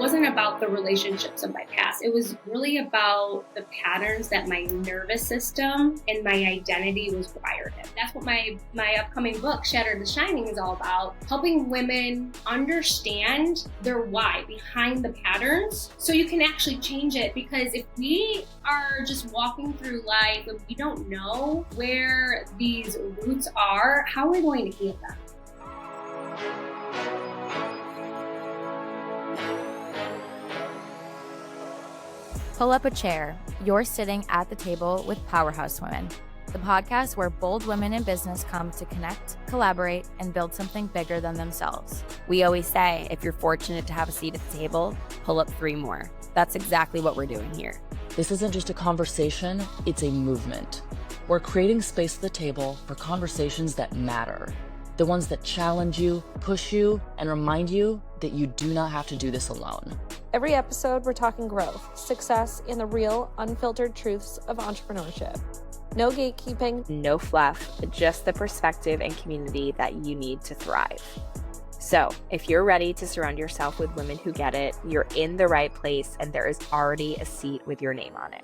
wasn't about the relationships of my past. It was really about the patterns that my nervous system and my identity was wired in. That's what my upcoming book, Shattered the Shining, is all about. Helping women understand their why behind the patterns so you can actually change it. Because if we are just walking through life and we don't know where these roots are, how are we going to heal them? Pull up a chair. You're sitting at the table with Powerhouse Women, the podcast where bold women in business come to connect, collaborate, and build something bigger than themselves. We always say, if you're fortunate to have a seat at the table, pull up 3 more. That's exactly what we're doing here. This isn't just a conversation, it's a movement. We're creating space at the table for conversations that matter. The ones that challenge you, push you, and remind you that you do not have to do this alone. Every episode, we're talking growth, success, and the real, unfiltered truths of entrepreneurship. No gatekeeping, no fluff, just the perspective and community that you need to thrive. So, if you're ready to surround yourself with women who get it, you're in the right place, and there is already a seat with your name on it.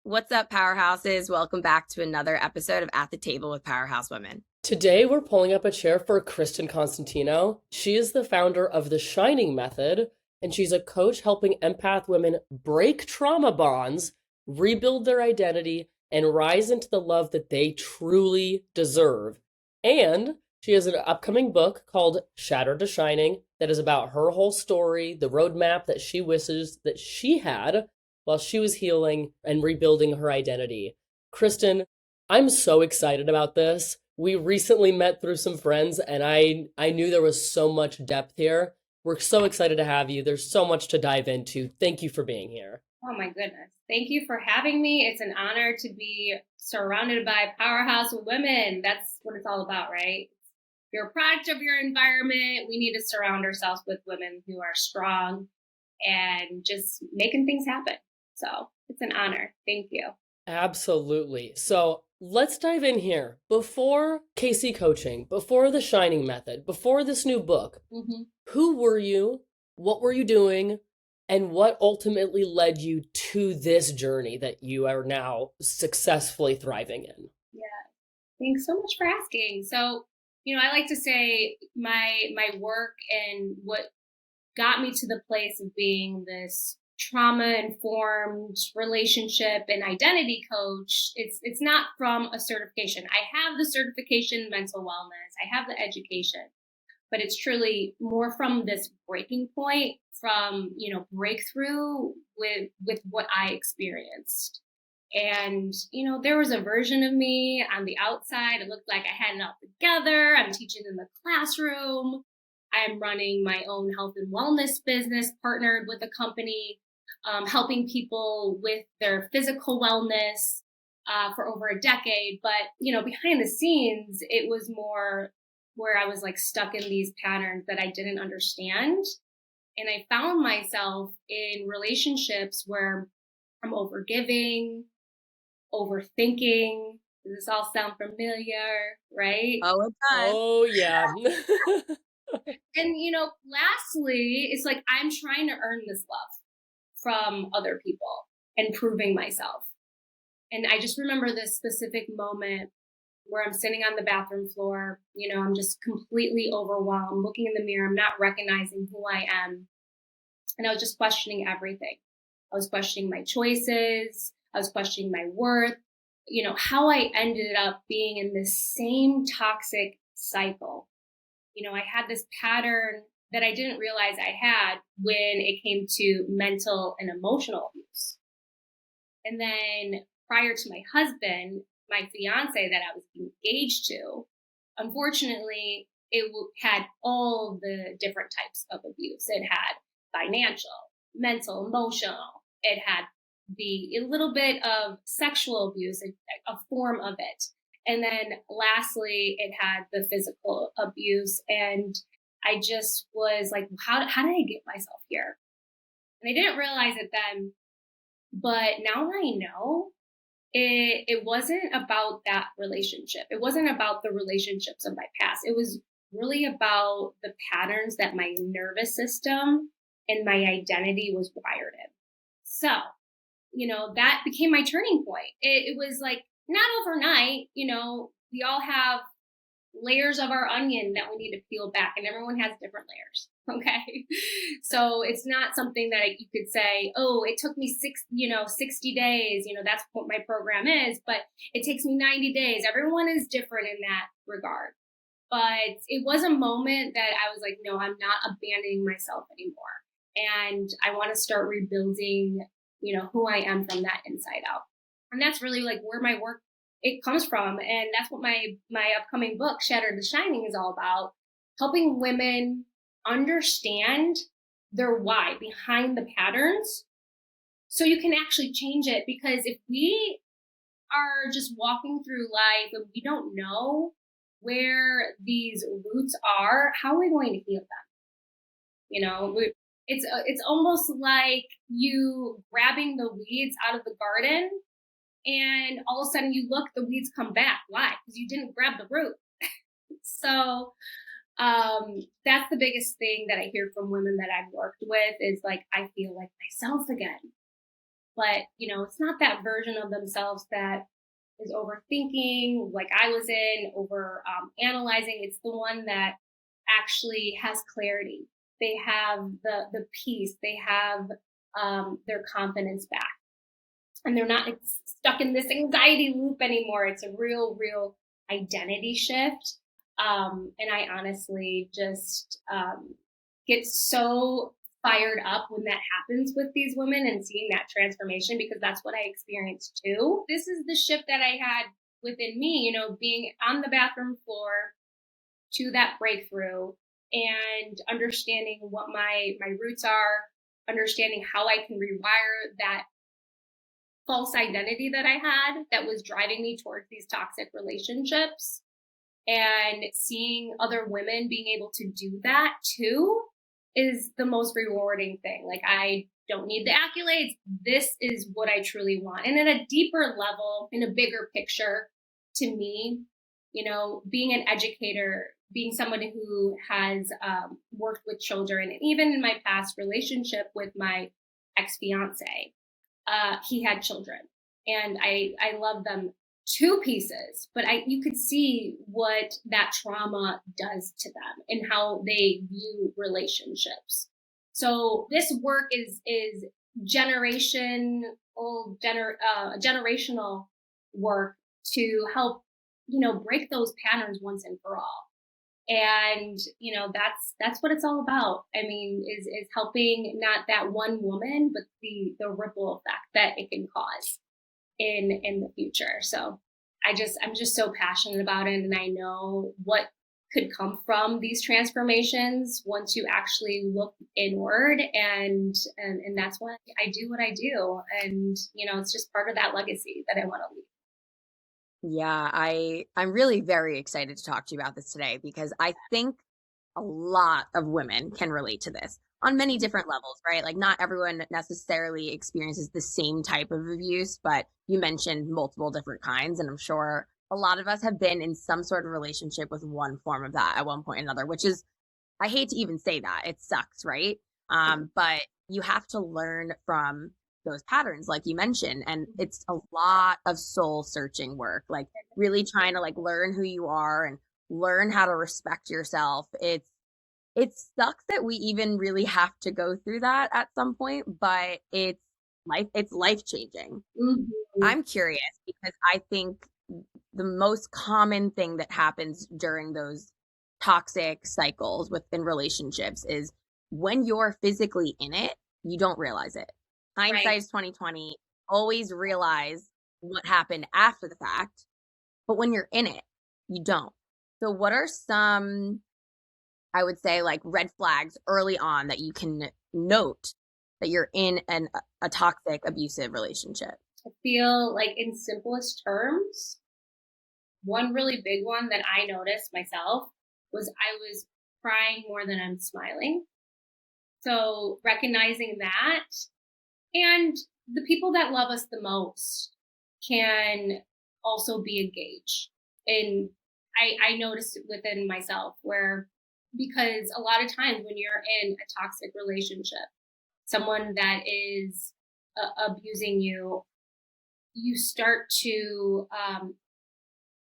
What's up, Powerhouses? Welcome back to another episode of At the Table with Powerhouse Women. Today, we're pulling up a chair for Kristen Constantino. She is the founder of the Shining Method, and she's a coach helping empath women break trauma bonds, rebuild their identity, and rise into the love that they truly deserve. And she has an upcoming book called Shattered the Shining that is about her whole story, the roadmap that she wishes that she had while she was healing and rebuilding her identity. Kristen, I'm so excited about this. We recently met through some friends, and I knew there was so much depth here. We're so excited to have you. There's so much to dive into. Thank you for being here. Oh my goodness. Thank you for having me. It's an honor to be surrounded by powerhouse women. That's what it's all about, right? You're a product of your environment. We need to surround ourselves with women who are strong and just making things happen. So it's an honor. Thank you. Absolutely. So let's dive in here. Before KC Coaching, before the Shining Method, before this new book, Who were you? What were you doing? And what ultimately led you to this journey that you are now successfully thriving in? Yeah. Thanks so much for asking. So, I like to say my work and what got me to the place of being this trauma-informed relationship and identity coach, it's not from a certification. I have the certification in mental wellness. I have the education, but it's truly more from this breaking point, from, breakthrough with what I experienced. And, there was a version of me on the outside. It looked like I had it all together. I'm teaching in the classroom. I'm running my own health and wellness business, partnered with a company, helping people with their physical wellness for over a decade. But, behind the scenes, it was more where I was like stuck in these patterns that I didn't understand. And I found myself in relationships where I'm overgiving, overthinking. Does this all sound familiar, right? Oh, it does. Oh, yeah. And, lastly, it's like I'm trying to earn this love from other people and proving myself. And I just remember this specific moment where I'm sitting on the bathroom floor, I'm just completely overwhelmed, looking in the mirror. I'm not recognizing who I am. And I was just questioning everything. I was questioning my choices. I was questioning my worth, how I ended up being in this same toxic cycle. I had this pattern that I didn't realize I had when it came to mental and emotional abuse. And then prior to my husband, my fiance that I was engaged to, unfortunately, it had all the different types of abuse. It had financial, mental, emotional. It had a little bit of sexual abuse, a form of it. And then lastly, it had the physical abuse. And I just was like, how did I get myself here? And I didn't realize it then, but now I know it wasn't about that relationship. It wasn't about the relationships of my past. It was really about the patterns that my nervous system and my identity was wired in. So, that became my turning point. It was like not overnight, we all have layers of our onion that we need to peel back, and everyone has different layers. Okay. So it's not something that you could say, oh, it took me 60 days, that's what my program is, but it takes me 90 days. Everyone is different in that regard. But it was a moment that I was like, no, I'm not abandoning myself anymore. And I want to start rebuilding, who I am from that inside out. And that's really like where my work, it comes from. And that's what my upcoming book, Shattered the Shining, is all about. Helping women understand their why behind the patterns so you can actually change it. Because if we are just walking through life and we don't know where these roots are, how are we going to heal them? It's almost like you grabbing the weeds out of the garden, and all of a sudden you look, the weeds come back. Why? Because you didn't grab the root. So that's the biggest thing that I hear from women that I've worked with is like, I feel like myself again. But, it's not that version of themselves that is overthinking, like I was in, over analyzing. It's the one that actually has clarity. They have the peace. They have their confidence back. And they're not stuck in this anxiety loop anymore. It's a real identity shift. And I honestly just get so fired up when that happens with these women and seeing that transformation, because that's what I experienced too. This is the shift that I had within me, being on the bathroom floor to that breakthrough and understanding what my roots are, understanding how I can rewire that false identity that I had that was driving me towards these toxic relationships, and seeing other women being able to do that too is the most rewarding thing. Like, I don't need the accolades. This is what I truly want. And at a deeper level, in a bigger picture, to me, being an educator, being someone who has worked with children, and even in my past relationship with my ex-fiance, he had children, and I love them to pieces, but you could see what that trauma does to them and how they view relationships. So this work is generational work to help, break those patterns once and for all. And, that's what it's all about. I mean, is helping not that one woman, but the ripple effect that it can cause in the future. So I'm just so passionate about it. And I know what could come from these transformations once you actually look inward, and that's why I do what I do. And, it's just part of that legacy that I want to leave. Yeah, I'm really very excited to talk to you about this today, because I think a lot of women can relate to this on many different levels, right? Like, not everyone necessarily experiences the same type of abuse, but you mentioned multiple different kinds, and I'm sure a lot of us have been in some sort of relationship with one form of that at one point or another, which is, I hate to even say that, it sucks, right? But you have to learn from those patterns, like you mentioned, and it's a lot of soul searching work, like really trying to learn who you are and learn how to respect yourself. It sucks that we even really have to go through that at some point, but it's life changing. Mm-hmm. I'm curious, because I think the most common thing that happens during those toxic cycles within relationships is when you're physically in it, you don't realize it. Hindsight is 2020. Always realize what happened after the fact, but when you're in it, you don't. So what are some, I would say, red flags early on that you can note that you're in a toxic, abusive relationship? I feel like, in simplest terms, one really big one that I noticed myself was I was crying more than I'm smiling. So recognizing that, and the people that love us the most can also be engaged. And I noticed it within myself where, because a lot of times when you're in a toxic relationship, someone that is abusing you, you start to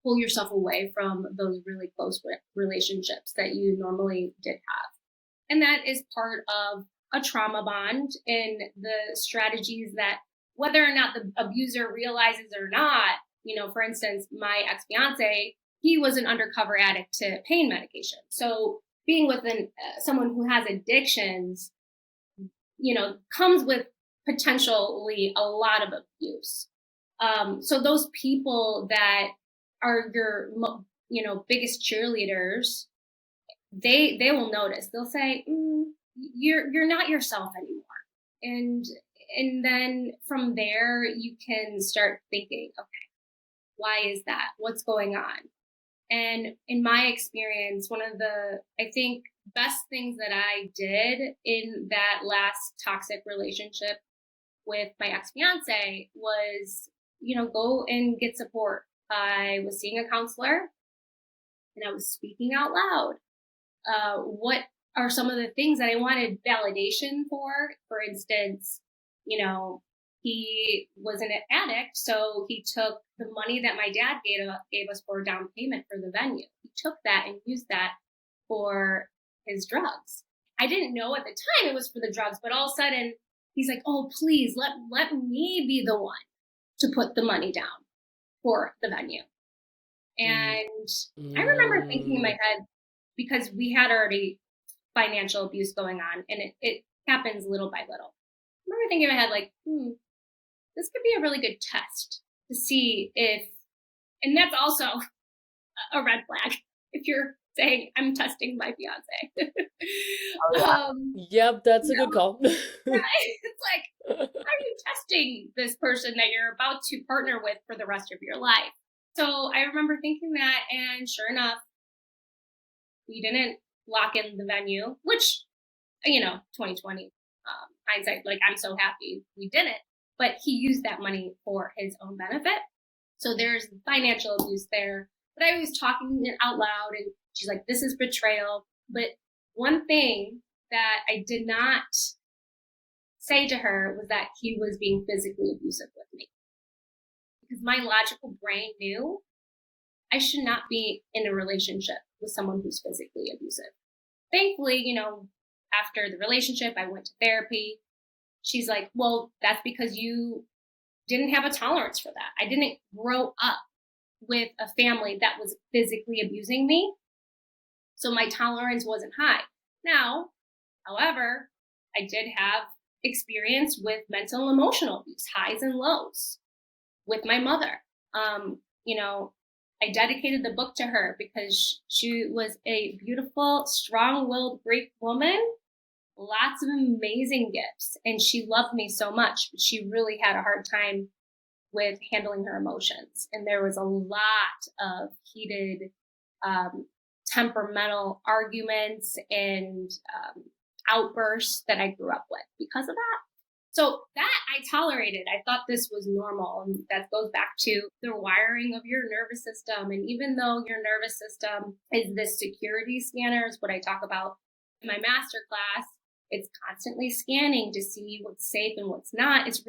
pull yourself away from those really close relationships that you normally did have. And that is part of a trauma bond, and the strategies that, whether or not the abuser realizes or not, for instance, my ex-fiance, he was an undercover addict to pain medication. So being with someone who has addictions, comes with potentially a lot of abuse. So those people that are your, biggest cheerleaders, they will notice. They'll say, you're not yourself anymore. And then from there, you can start thinking, okay, why is that? What's going on? And in my experience, one of the, I think, best things that I did in that last toxic relationship with my ex-fiance was, go and get support. I was seeing a counselor and I was speaking out loud. What are some of the things that I wanted validation for? For instance, he was an addict, so he took the money that my dad gave us for a down payment for the venue. He took that and used that for his drugs. I didn't know at the time it was for the drugs, but all of a sudden he's like, oh, please let me be the one to put the money down for the venue. And I remember thinking in my head, because we had already financial abuse going on, and it happens little by little. I remember thinking in my head, like, this could be a really good test to see if, and that's also a red flag if you're saying, I'm testing my fiance. Yep, that's a good call. Right? It's like, how are you testing this person that you're about to partner with for the rest of your life? So I remember thinking that, and sure enough, we didn't lock in the venue, which, 2020 hindsight, like, I'm so happy we didn't, but he used that money for his own benefit. So there's financial abuse there. But I was talking it out loud, and she's like, this is betrayal. But one thing that I did not say to her was that he was being physically abusive with me. Because my logical brain knew I should not be in a relationship with someone who's physically abusive. Thankfully, after the relationship, I went to therapy. She's like, well, that's because you didn't have a tolerance for that. I didn't grow up with a family that was physically abusing me, so my tolerance wasn't high. Now, however, I did have experience with mental and emotional abuse, highs and lows, with my mother. I dedicated the book to her because she was a beautiful, strong-willed Greek woman, lots of amazing gifts, and she loved me so much, but she really had a hard time with handling her emotions. And there was a lot of heated, temperamental arguments and outbursts that I grew up with because of that. So that I tolerated. I thought this was normal. And that goes back to the wiring of your nervous system. And even though your nervous system is this security scanner, is what I talk about in my master class, it's constantly scanning to see what's safe and what's not. It's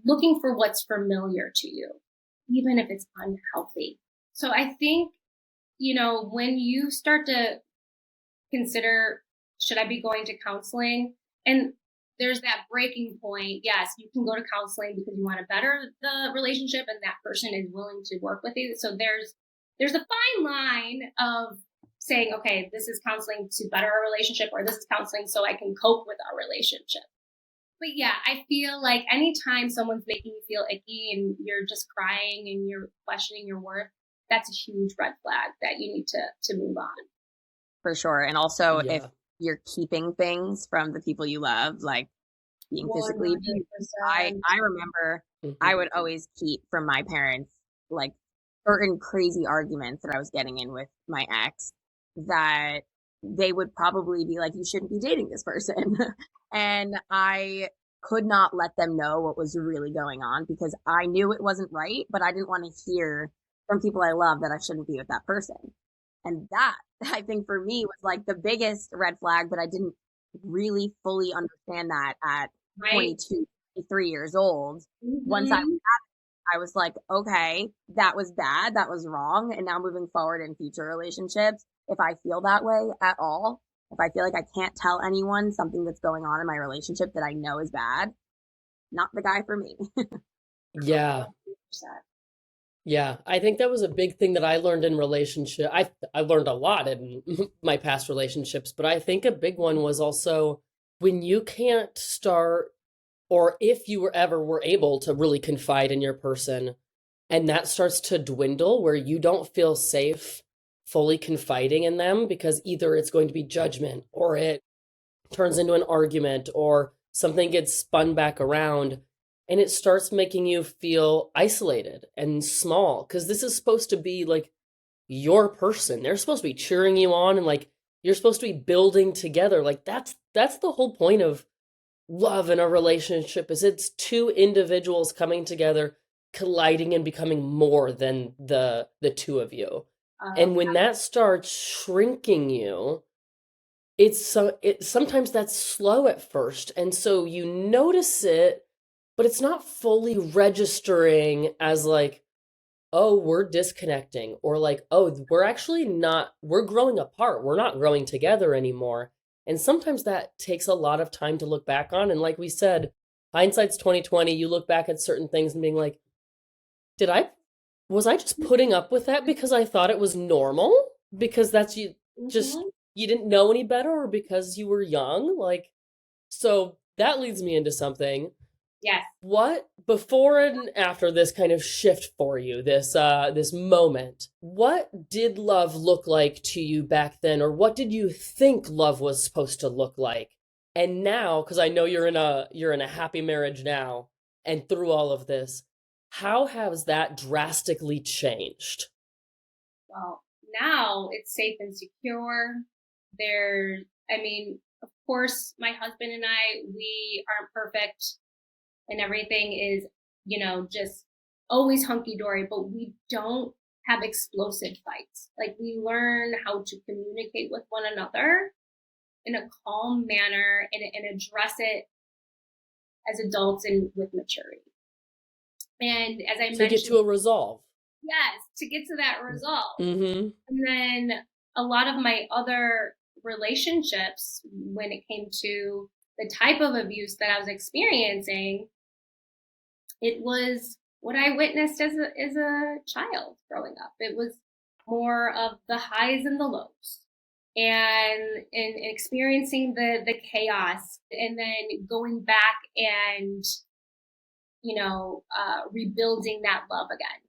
looking for what's familiar to you, even if it's unhealthy. So I think, when you start to consider, should I be going to counseling? And there's that breaking point. Yes, you can go to counseling because you want to better the relationship and that person is willing to work with you. So there's a fine line of saying, okay, this is counseling to better our relationship, or this is counseling so I can cope with our relationship. But yeah, I feel like anytime someone's making you feel icky and you're just crying and you're questioning your worth, that's a huge red flag that you need to move on. For sure. And also, if you're keeping things from the people you love, like being physically abused. I remember I would always keep from my parents, like, certain crazy arguments that I was getting in with my ex that they would probably be like, you shouldn't be dating this person. And I could not let them know what was really going on because I knew it wasn't right, but I didn't want to hear from people I love that I shouldn't be with that person. And that, I think for me, was like the biggest red flag, but I didn't really fully understand that at Right. 22, 23 years old. Once I was like, okay, that was bad. That was wrong. And now moving forward in future relationships, if I feel that way at all, if I feel like I can't tell anyone something that's going on in my relationship that I know is bad, not the guy for me. Yeah. Yeah, I think that was a big thing that I learned in relationship. I learned a lot in my past relationships, but I think a big one was also when you can't start, or if you were able to really confide in your person, and that starts to dwindle where you don't feel safe fully confiding in them because either it's going to be judgment or it turns into an argument or something gets spun back around and it starts making you feel isolated and small because this is supposed to be like your person. They're supposed to be cheering you on and like you're supposed to be building together. Like that's the whole point of love in a relationship is it's two individuals coming together, colliding and becoming more than the two of you. And when that starts shrinking you, sometimes that's slow at first. And so you notice it, but it's not fully registering as like, oh, we're disconnecting, or like, oh, we're growing apart. We're not growing together anymore. And sometimes that takes a lot of time to look back on. And like we said, hindsight's 2020. You look back at certain things and being like, was I just putting up with that because I thought it was normal? Because that's you just you didn't know any better, or because you were young? Like, so that leads me into something. Yes. What before and after this kind of shift for you, this moment, what did love look like to you back then, or what did you think love was supposed to look like? And now, because I know you're in a happy marriage now, and through all of this, how has that drastically changed? Well, now it's safe and secure. Of course, my husband and I, we aren't perfect and everything is, just always hunky dory, but we don't have explosive fights. Like we learn how to communicate with one another in a calm manner and address it as adults and with maturity. And as I mentioned, to get to a resolve. Yes, to get to that resolve. Mm-hmm. And then a lot of my other relationships, when it came to the type of abuse that I was experiencing, it was what I witnessed as a child growing up. It was more of the highs and the lows, and experiencing the chaos, and then going back and rebuilding that love again.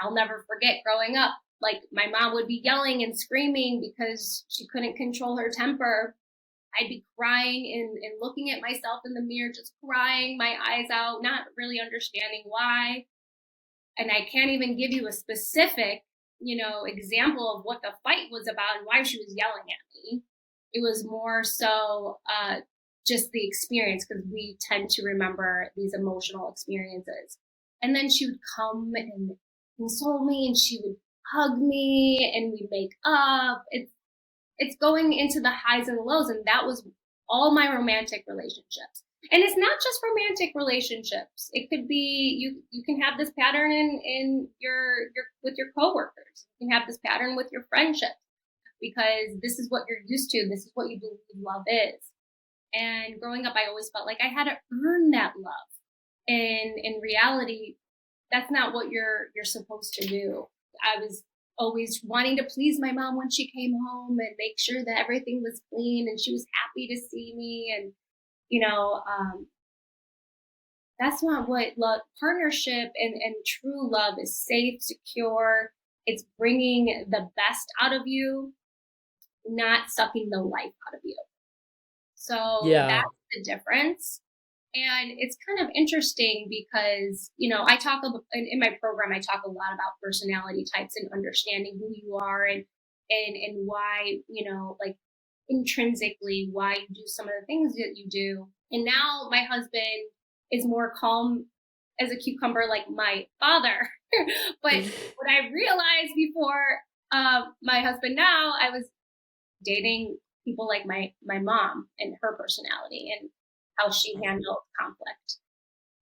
I'll never forget growing up. Like my mom would be yelling and screaming because she couldn't control her temper. I'd be crying and looking at myself in the mirror, just crying my eyes out, not really understanding why. And I can't even give you a specific, example of what the fight was about and why she was yelling at me. It was more so just the experience, because we tend to remember these emotional experiences. And then she would come and console me, and she would hug me, and we'd make up. It's going into the highs and the lows, and that was all my romantic relationships. And it's not just romantic relationships. It could be you can have this pattern in your with your coworkers. You can have this pattern with your friendships, because this is what you're used to. This is what you believe love is. And growing up, I always felt like I had to earn that love. And in reality, that's not what you're supposed to do. I was always wanting to please my mom when she came home and make sure that everything was clean and she was happy to see me. And, that's not what love, partnership and true love is. Safe, secure. It's bringing the best out of you, not sucking the life out of you. So that's the difference. And it's kind of interesting because, I talk in my program, I talk a lot about personality types and understanding who you are and why, like intrinsically why you do some of the things that you do. And now my husband is more calm as a cucumber like my father. But what I realized before my husband now, I was dating people like my mom and her personality and how she handled conflict.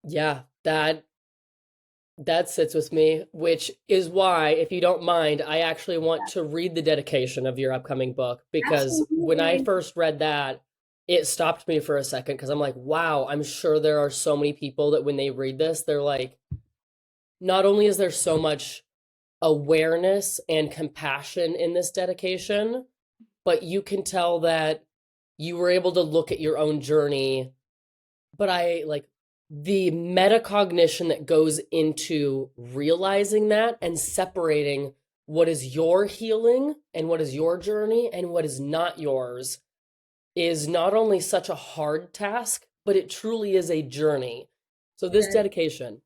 Yeah, that sits with me, which is why, if you don't mind, I actually want to read the dedication of your upcoming book, because when I Absolutely. first read that, it stopped me for a second because I'm like, wow, I'm sure there are so many people that when they read this, they're like, not only is there so much awareness and compassion in this dedication, but you can tell that you were able to look at your own journey. But I like the metacognition that goes into realizing that and separating what is your healing and what is your journey and what is not yours is not only such a hard task, but it truly is a journey. So this Good. dedication,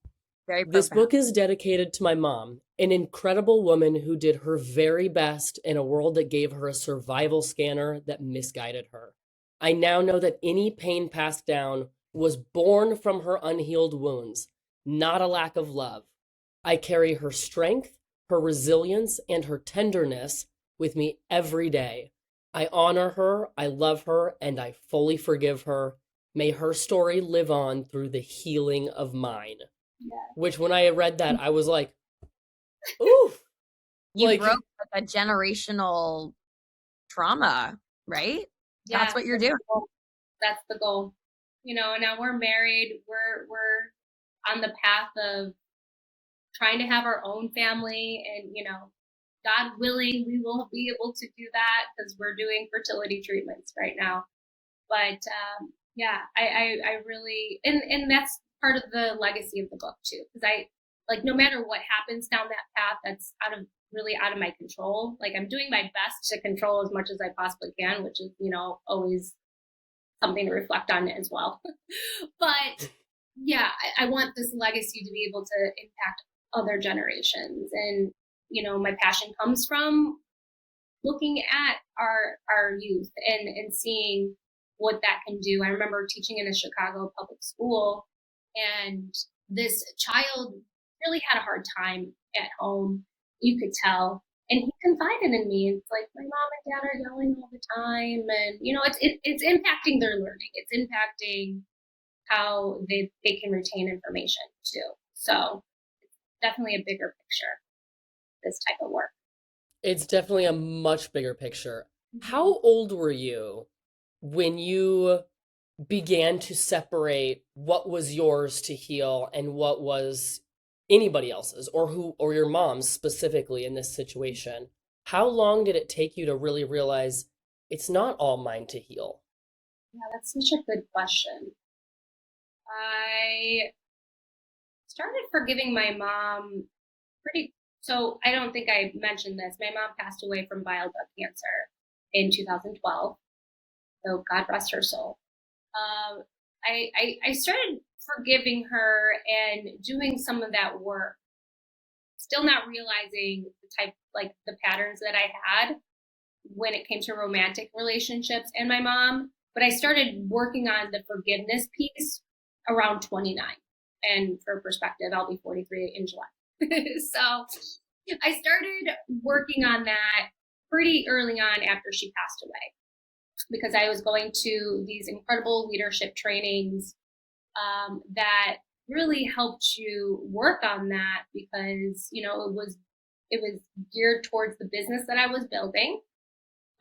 Very this profound. book is dedicated to my mom, an incredible woman who did her very best in a world that gave her a survival scanner that misguided her. I now know that any pain passed down was born from her unhealed wounds, not a lack of love. I carry her strength, her resilience, and her tenderness with me every day. I honor her, I love her, and I fully forgive her. May her story live on through the healing of mine. Yeah. Which, when I read that, I was like, oof. You Like, broke like a generational trauma, right? That's what you're doing. That's the goal. You know, now we're married. We're on the path of trying to have our own family, and you know, God willing, we will be able to do that because we're doing fertility treatments right now. But yeah, I really, and that's part of the legacy of the book too, because I like no matter what happens down that path, that's really out of my control. Like I'm doing my best to control as much as I possibly can, which is, you know, always something to reflect on as well. But yeah, I want this legacy to be able to impact other generations. And, you know, my passion comes from looking at our youth and seeing what that can do. I remember teaching in a Chicago public school, and this child really had a hard time at home. You could tell. And he confided in me. It's like my mom and dad are yelling all the time, and you know, it's impacting their learning. It's impacting how they can retain information too. So definitely a bigger picture, this type of work. it's definitely a much bigger picture. Mhm. How old were you when you began to separate what was yours to heal and what was anybody else's, or who, or your mom's specifically in this situation? How long did it take you to really realize it's not all mine to heal? Yeah, that's such a good question. I started forgiving my mom pretty. So I don't think I mentioned this. My mom passed away from bile duct cancer in 2012. So God rest her soul. I started forgiving her and doing some of that work, still not realizing the type, like the patterns that I had when it came to romantic relationships and my mom. But I started working on the forgiveness piece around 29. And for perspective, I'll be 43 in July. So I started working on that pretty early on after she passed away, because I was going to these incredible leadership trainings that really helped you work on that, because you know it was geared towards the business that I was building.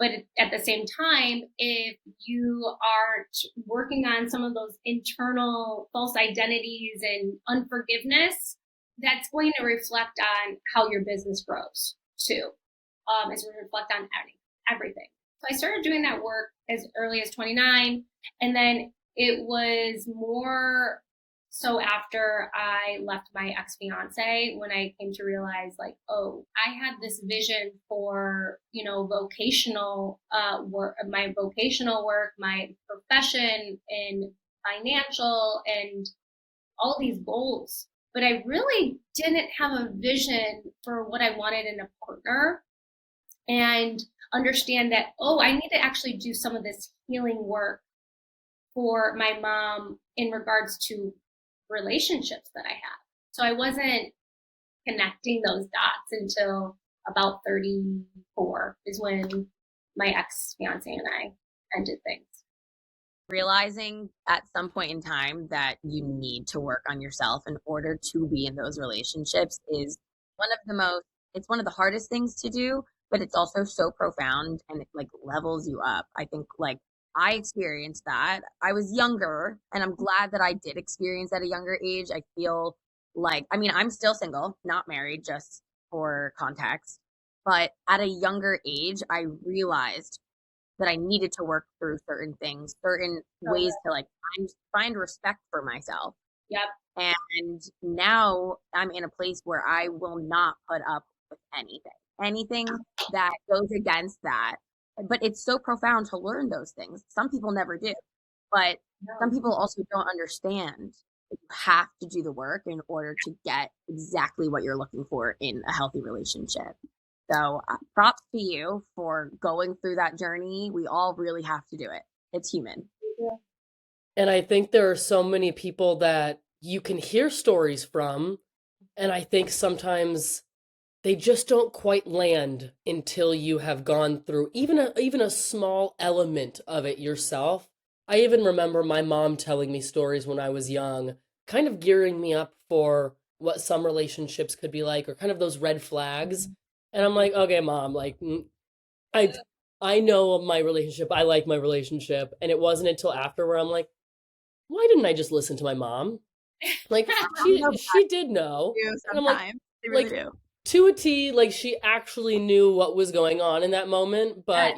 But at the same time, if you aren't working on some of those internal false identities and unforgiveness, that's going to reflect on how your business grows too. It's going to reflect on everything. So I started doing that work as early as 29. And then it was more so after I left my ex-fiance, when I came to realize, like, oh, I had this vision for, you know, vocational work, my profession, and financial, and all these goals. But I really didn't have a vision for what I wanted in a partner, and understand that, oh, I need to actually do some of this healing work for my mom in regards to relationships that I have. So I wasn't connecting those dots until about 34 is when my ex-fiance and I ended things. Realizing at some point in time that you need to work on yourself in order to be in those relationships is it's one of the hardest things to do, but it's also so profound and it like levels you up. I think like I experienced that. I was younger and I'm glad that I did experience at a younger age. I feel like, I mean, I'm still single, not married, just for context. But at a younger age, I realized that I needed to work through certain things, certain ways to like find respect for myself. Yep. And now I'm in a place where I will not put up with anything that goes against that. But it's so profound to learn those things. Some people never do, but some people also don't understand that you have to do the work in order to get exactly what you're looking for in a healthy relationship. So props to you for going through that journey. We all really have to do it. It's human. And I think there are so many people that you can hear stories from, and I think sometimes they just don't quite land until you have gone through even a small element of it yourself. I even remember my mom telling me stories when I was young, kind of gearing me up for what some relationships could be like, or kind of those red flags. And I'm like, okay, mom, like I I know my relationship. I like my relationship. And it wasn't until after where I'm like, why didn't I just listen to my mom? Like she did know. And I'm like, Sometimes they really like do. to a T, like she actually knew what was going on in that moment. But,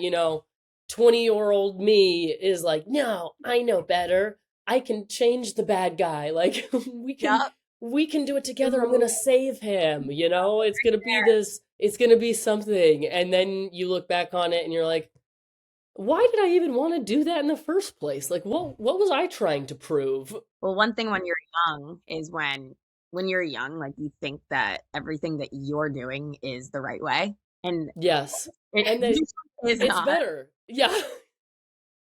20-year-old me is like, no, I know better. I can change the bad guy. Like Yep. we can do it together. I'm gonna save him, it's gonna be this, it's gonna be something. And then you look back on it and you're like, why did I even want to do that in the first place? Like what was I trying to prove? Well, one thing when you're young is when you're young, like you think that everything that you're doing is the right way. And Yes. it And then is it's not. better. Yeah.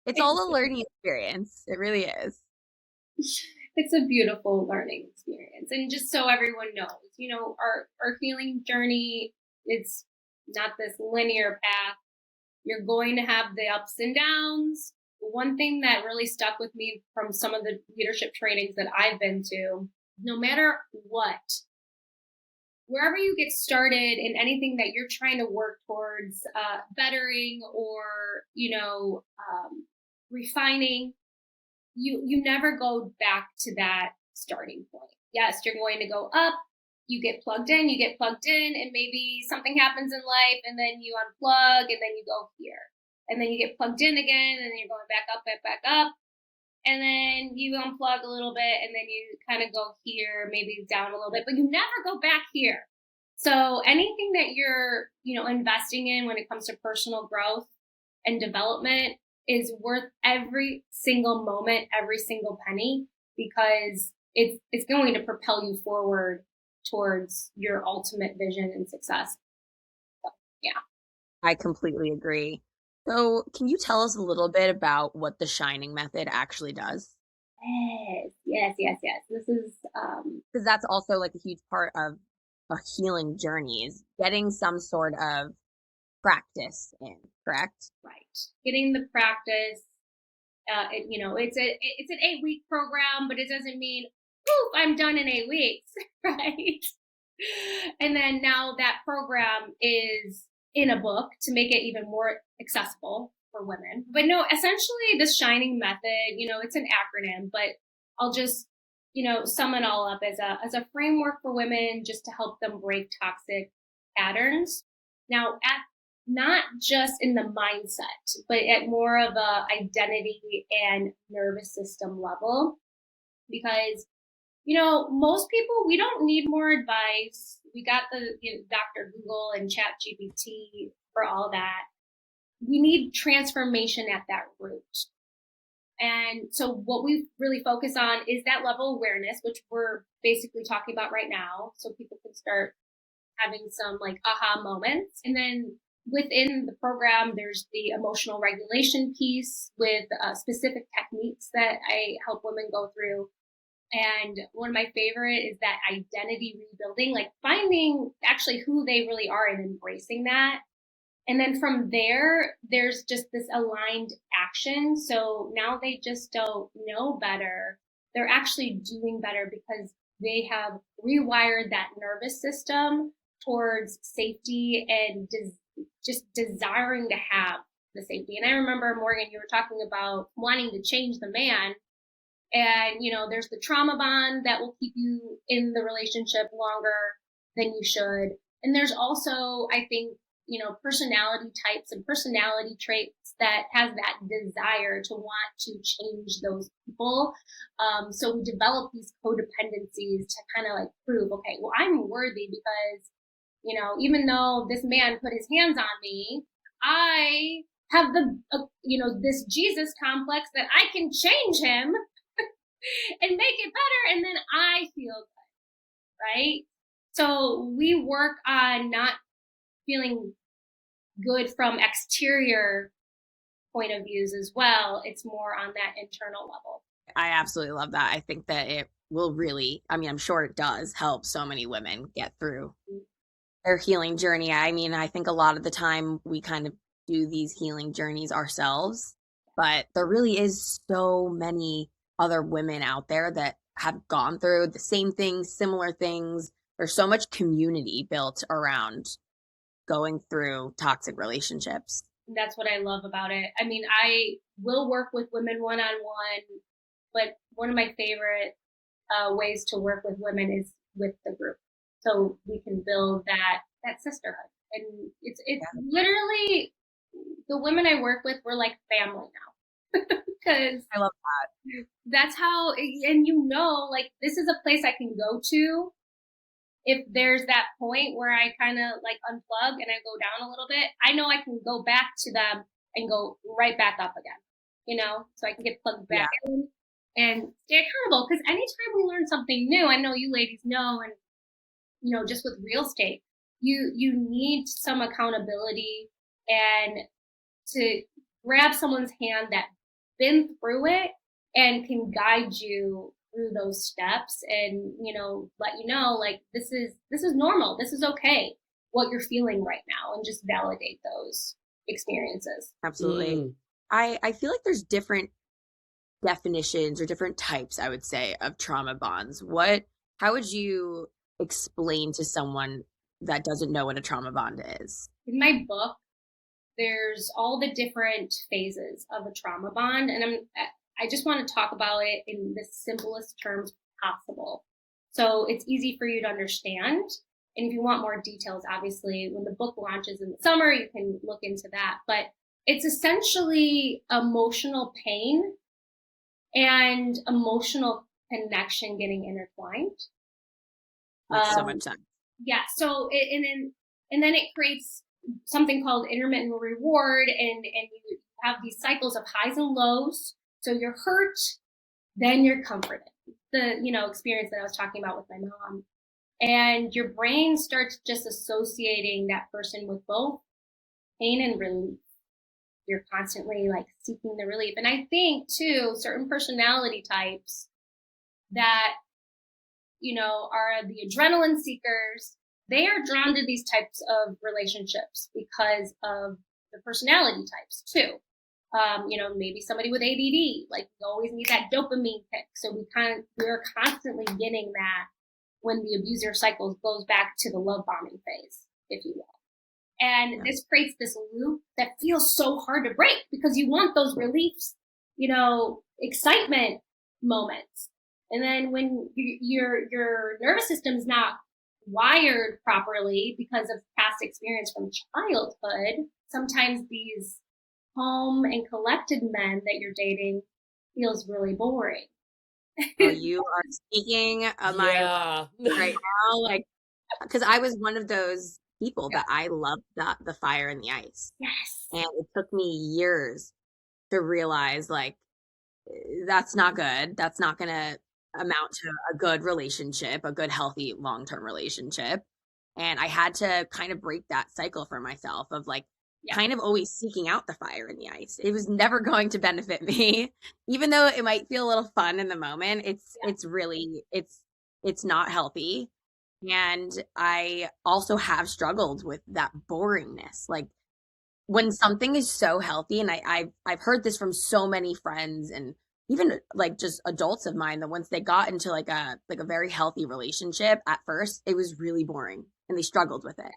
It's all a learning experience. It really is. It's a beautiful learning experience. And just so everyone knows, our healing journey, it's not this linear path. You're going to have the ups and downs. One thing that really stuck with me from some of the leadership trainings that I've been to, no matter what, wherever you get started in anything that you're trying to work towards bettering or, refining, you never go back to that starting point. Yes, you're going to go up. You get plugged in, and maybe something happens in life, and then you unplug, and then you go here. And then you get plugged in again, and then you're going back up. And then you unplug a little bit, and then you kind of go here, maybe down a little bit, but you never go back here. So anything that you're, investing in when it comes to personal growth and development is worth every single moment, every single penny, because it's going to propel you forward towards your ultimate vision and success. So, yeah. I completely agree. So, can you tell us a little bit about what the shining method actually does? Yes. This is Because that's also like a huge part of a healing journey is getting some sort of practice in, correct? right. Getting the practice. It's an 8-week program, but it doesn't mean, oof, I'm done in 8 weeks, right? And then now that program is in a book to make it even more accessible for women. But no, essentially the Shining Method, it's an acronym, but I'll just, sum it all up as a framework for women just to help them break toxic patterns. Now, not just in the mindset, but at more of a identity and nervous system level. Because, most people, we don't need more advice. We got the Dr. Google and Chat GPT for all that. We need transformation at that root. And so what we really focus on is that level of awareness, which we're basically talking about right now. So people can start having some like aha moments. And then within the program, there's the emotional regulation piece with specific techniques that I help women go through. And one of my favorite is that identity rebuilding, like finding actually who they really are and embracing that. And then from there, there's just this aligned action. So now they just don't know better. They're actually doing better because they have rewired that nervous system towards safety and just desiring to have the safety. And I remember, Morgan, you were talking about wanting to change the man. And, there's the trauma bond that will keep you in the relationship longer than you should. And there's also, I think, personality types and personality traits that has that desire to want to change those people. So we develop these codependencies to kind of like prove, okay, well, I'm worthy because, even though this man put his hands on me, I have this Jesus complex that I can change him and make it better. And then I feel good, right? So we work on not feeling good from exterior point of views as well. It's more on that internal level. I absolutely love that. I think that it will really, I'm sure it does help so many women get through their healing journey. I think a lot of the time we kind of do these healing journeys ourselves, but there really is so many other women out there that have gone through the same things, similar things. There's so much community built around going through toxic relationships. That's what I love about it. I will work with women one-on-one, but one of my favorite ways to work with women is with the group. So we can build that sisterhood. And it's literally the women I work with, we're like family now. Because I love that. That's how, and like this is a place I can go to if there's that point where I kind of like unplug and I go down a little bit. I know I can go back to them and go right back up again, so I can get plugged back in and stay accountable. Because anytime we learn something new, I know you ladies know, and just with real estate, you need some accountability and to grab someone's hand that's been through it and can guide you through those steps and, let you know, like, this is normal. This is okay, what you're feeling right now, and just validate those experiences. Absolutely. I feel like there's different definitions or different types, I would say, of trauma bonds. How would you explain to someone that doesn't know what a trauma bond is? In my book, there's all the different phases of a trauma bond, and I just want to talk about it in the simplest terms possible, so it's easy for you to understand. And if you want more details, obviously, when the book launches in the summer, you can look into that. But it's essentially emotional pain and emotional connection getting intertwined. Makes so much sense. Yeah. So and then it creates something called intermittent reward, and you have these cycles of highs and lows. So you're hurt, then you're comforted. The experience that I was talking about with my mom, and your brain starts just associating that person with both pain and relief. You're constantly like seeking the relief, and I think too, certain personality types that are the adrenaline seekers, they are drawn to these types of relationships because of the personality types too. Maybe somebody with ADD, like we always need that dopamine kick. So we're constantly getting that when the abuser cycle goes back to the love bombing phase, if you will. And this creates this loop that feels so hard to break because you want those reliefs, excitement moments. And then when your nervous system is not wired properly because of past experience from childhood, sometimes these calm and collected men that you're dating feels really boring. Oh, you are speaking of my right now, like, because I was one of those people that I loved the fire and the ice. Yes. And it took me years to realize, like, that's not good. That's not going to amount to a good relationship, a good, healthy, long-term relationship. And I had to kind of break that cycle for myself of like, kind of always seeking out the fire in the ice. It was never going to benefit me, even though it might feel a little fun in the moment. It's really, it's not healthy. And I also have struggled with that boringness. Like when something is so healthy, and I've heard this from so many friends and even like just adults of mine, that once they got into like a very healthy relationship, at first it was really boring and they struggled with it.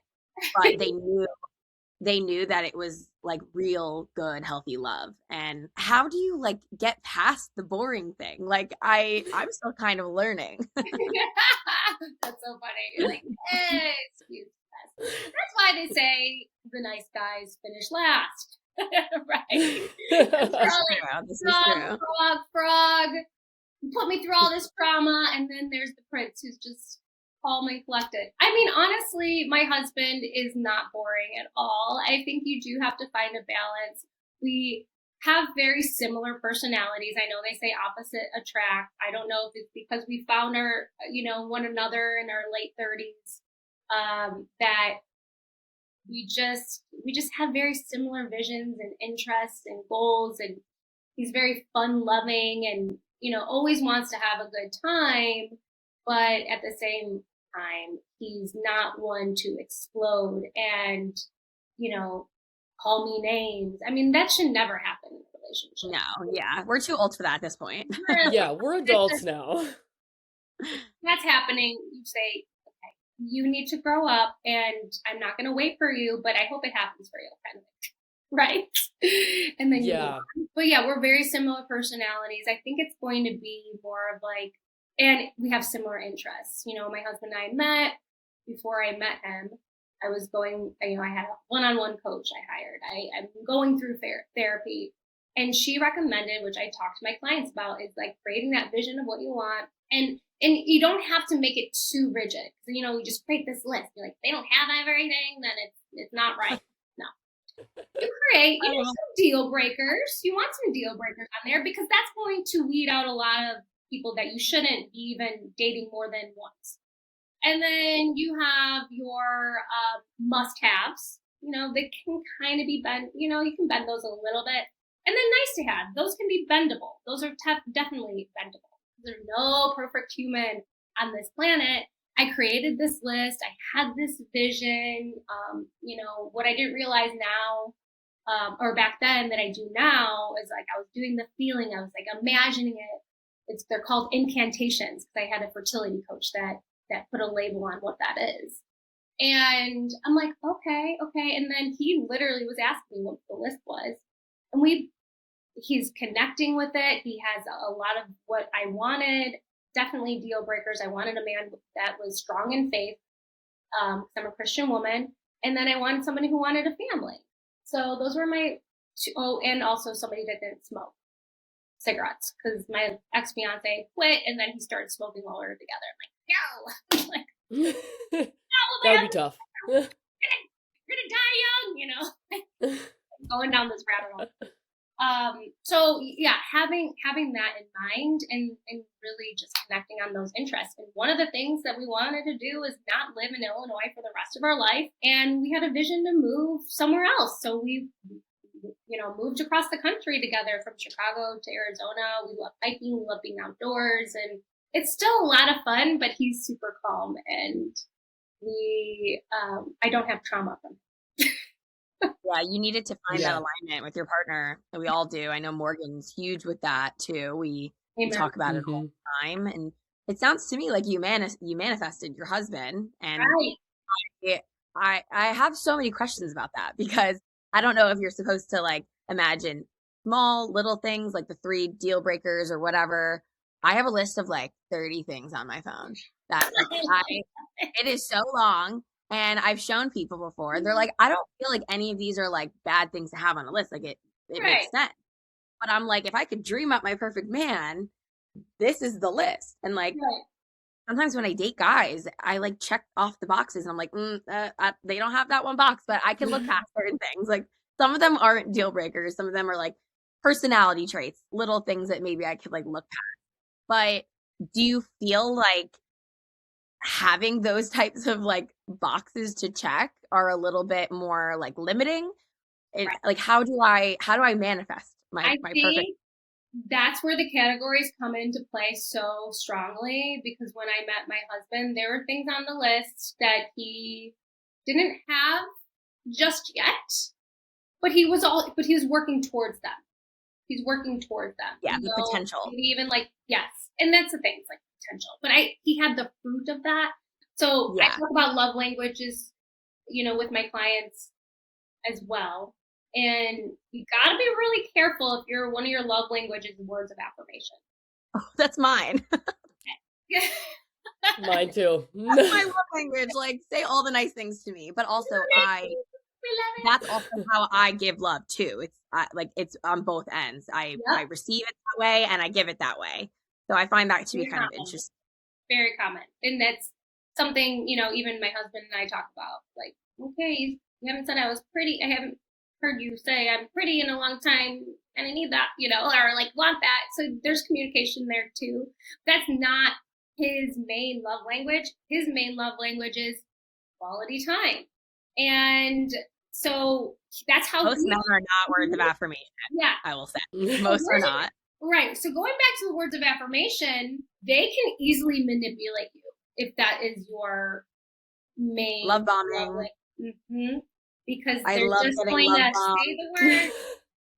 But they knew that it was like real good healthy love. And how do you like get past the boring thing? Like I'm still kind of learning. That's so funny. You're like, hey, excuse me. That's why they say the nice guys finish last. Right? This is true. Frog. You put me through all this drama, and then there's the prince who's just calm and collected. I mean, honestly, my husband is not boring at all. I think you do have to find a balance. We have very similar personalities. I know they say opposite attract. I don't know if it's because we found our, one another in our late 30s, that we just have very similar visions and interests and goals. And he's very fun loving and, always wants to have a good time. But at the same time, he's not one to explode and, call me names. I mean, that should never happen in a relationship. No, yeah. We're too old for that at this point. Yeah, we're adults now. That's happening. You say, okay, you need to grow up and I'm not going to wait for you, but I hope it happens for you, kind of thing. Right? And then but yeah, we're very similar personalities. I think it's going to be more of like, and we have similar interests. My husband and I met. Before I met him, I was going, I had a one-on-one coach I hired. I'm going through therapy, and she recommended, which I talk to my clients about, is like creating that vision of what you want. And you don't have to make it too rigid. So, we just create this list. You're like, they don't have everything, then it's not right. No. You create, some deal breakers. You want some deal breakers on there because that's going to weed out a lot of people that you shouldn't be even dating more than once. And then you have your must-haves. They can kind of be bent. You can bend those a little bit. And then nice to have. Those can be bendable. Those are definitely bendable. There's no perfect human on this planet. I created this list. I had this vision. What I didn't realize now, or back then that I do now, is like I was doing the feeling. I was like imagining it. They're called incantations because I had a fertility coach that put a label on what that is. And I'm like, okay. And then he literally was asking me what the list was. And he's connecting with it. He has a lot of what I wanted. Definitely deal breakers. I wanted a man that was strong in faith. I'm a Christian woman. And then I wanted somebody who wanted a family. So those were my two. Oh, and also somebody that didn't smoke cigarettes because my ex-fiance quit and then he started smoking while we were together. I'm like, no. That would be tough. You're gonna die young, going down this rabbit hole. So yeah, having that in mind and really just connecting on those interests. And one of the things that we wanted to do is not live in Illinois for the rest of our life. And we had a vision to move somewhere else. So we moved across the country together from Chicago to Arizona. We love hiking, we love being outdoors, and it's still a lot of fun, but he's super calm and I don't have trauma from him. Yeah, you needed to find that alignment with your partner. And we all do. I know Morgan's huge with that too. We talk about it all the time. And it sounds to me like you manifested your husband. And right. I have so many questions about that because I don't know if you're supposed to like imagine small little things like the 3 deal breakers or whatever. I have a list of like 30 things on my phone that it is so long. And I've shown people before, they're like, I don't feel like any of these are like bad things to have on a list. Like it makes sense. But I'm like, if I could dream up my perfect man, this is the list. And like, sometimes when I date guys, I like check off the boxes and I'm like, they don't have that one box, but I can look past certain things. Like some of them aren't deal breakers. Some of them are like personality traits, little things that maybe I could like look past. But do you feel like having those types of like boxes to check are a little bit more like limiting? It, Right. like, how do I manifest I my perfect? think that's where the categories come into play so strongly, because when I met my husband, there were things on the list that he didn't have just yet, but he was working towards them. He's working towards them. Yeah, the potential. Maybe even like, yes. And that's the thing, it's like potential. But he had the fruit of that. So I talk about love languages, with my clients as well. And you got to be really careful if one of your love languages is words of affirmation. Oh, that's mine. Mine too. That's my love language. Like, say all the nice things to me, but also that's also how I give love too. It's on both ends. I receive it that way and I give it that way. So I find that to be kind of interesting. Very common. And that's something, even my husband and I talk about. Like, okay, you haven't said I was pretty. I haven't heard you say I'm pretty in a long time and I need that, or like want that. So there's communication there too. That's not his main love language. His main love language is quality time. And so that's how most men are not words of affirmation. Yeah. I will say. Most are not. Right. So going back to the words of affirmation, they can easily manipulate you if that is your main love bombing. Because they're just going to say the word,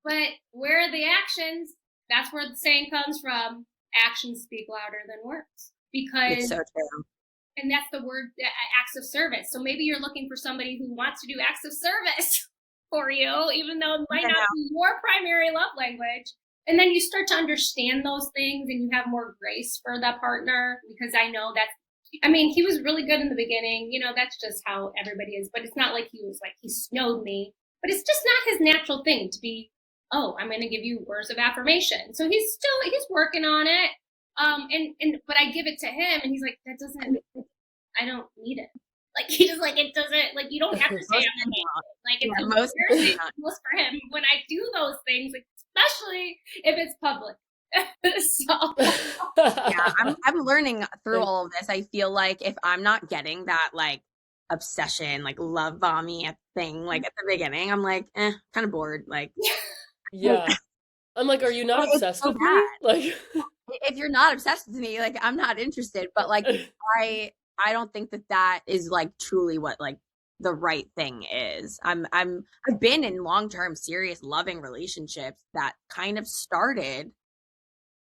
but where are the actions? That's where the saying comes from. Actions speak louder than words. Because it's so true. And that's the word, acts of service. So maybe you're looking for somebody who wants to do acts of service for you, even though it might not be your primary love language. And then you start to understand those things and you have more grace for that partner, because I know he was really good in the beginning. That's just how everybody is. But it's not like he snowed me. But it's just not his natural thing to be, I'm going to give you words of affirmation. So he's working on it. But I give it to him and he's like, I don't need it. Like, he just like, it doesn't, like, you don't have to say it. Like, it's most for him when I do those things, like, especially if it's public. So yeah, I'm learning through all of this. I feel like if I'm not getting that like obsession, like love bombing thing, like at the beginning, I'm like, kind of bored. Like, yeah, I'm like, are you not obsessed with me? Like, if you're not obsessed with me, like, I'm not interested. But like, I don't think that is like truly what like the right thing is. I've been in long-term serious loving relationships that kind of started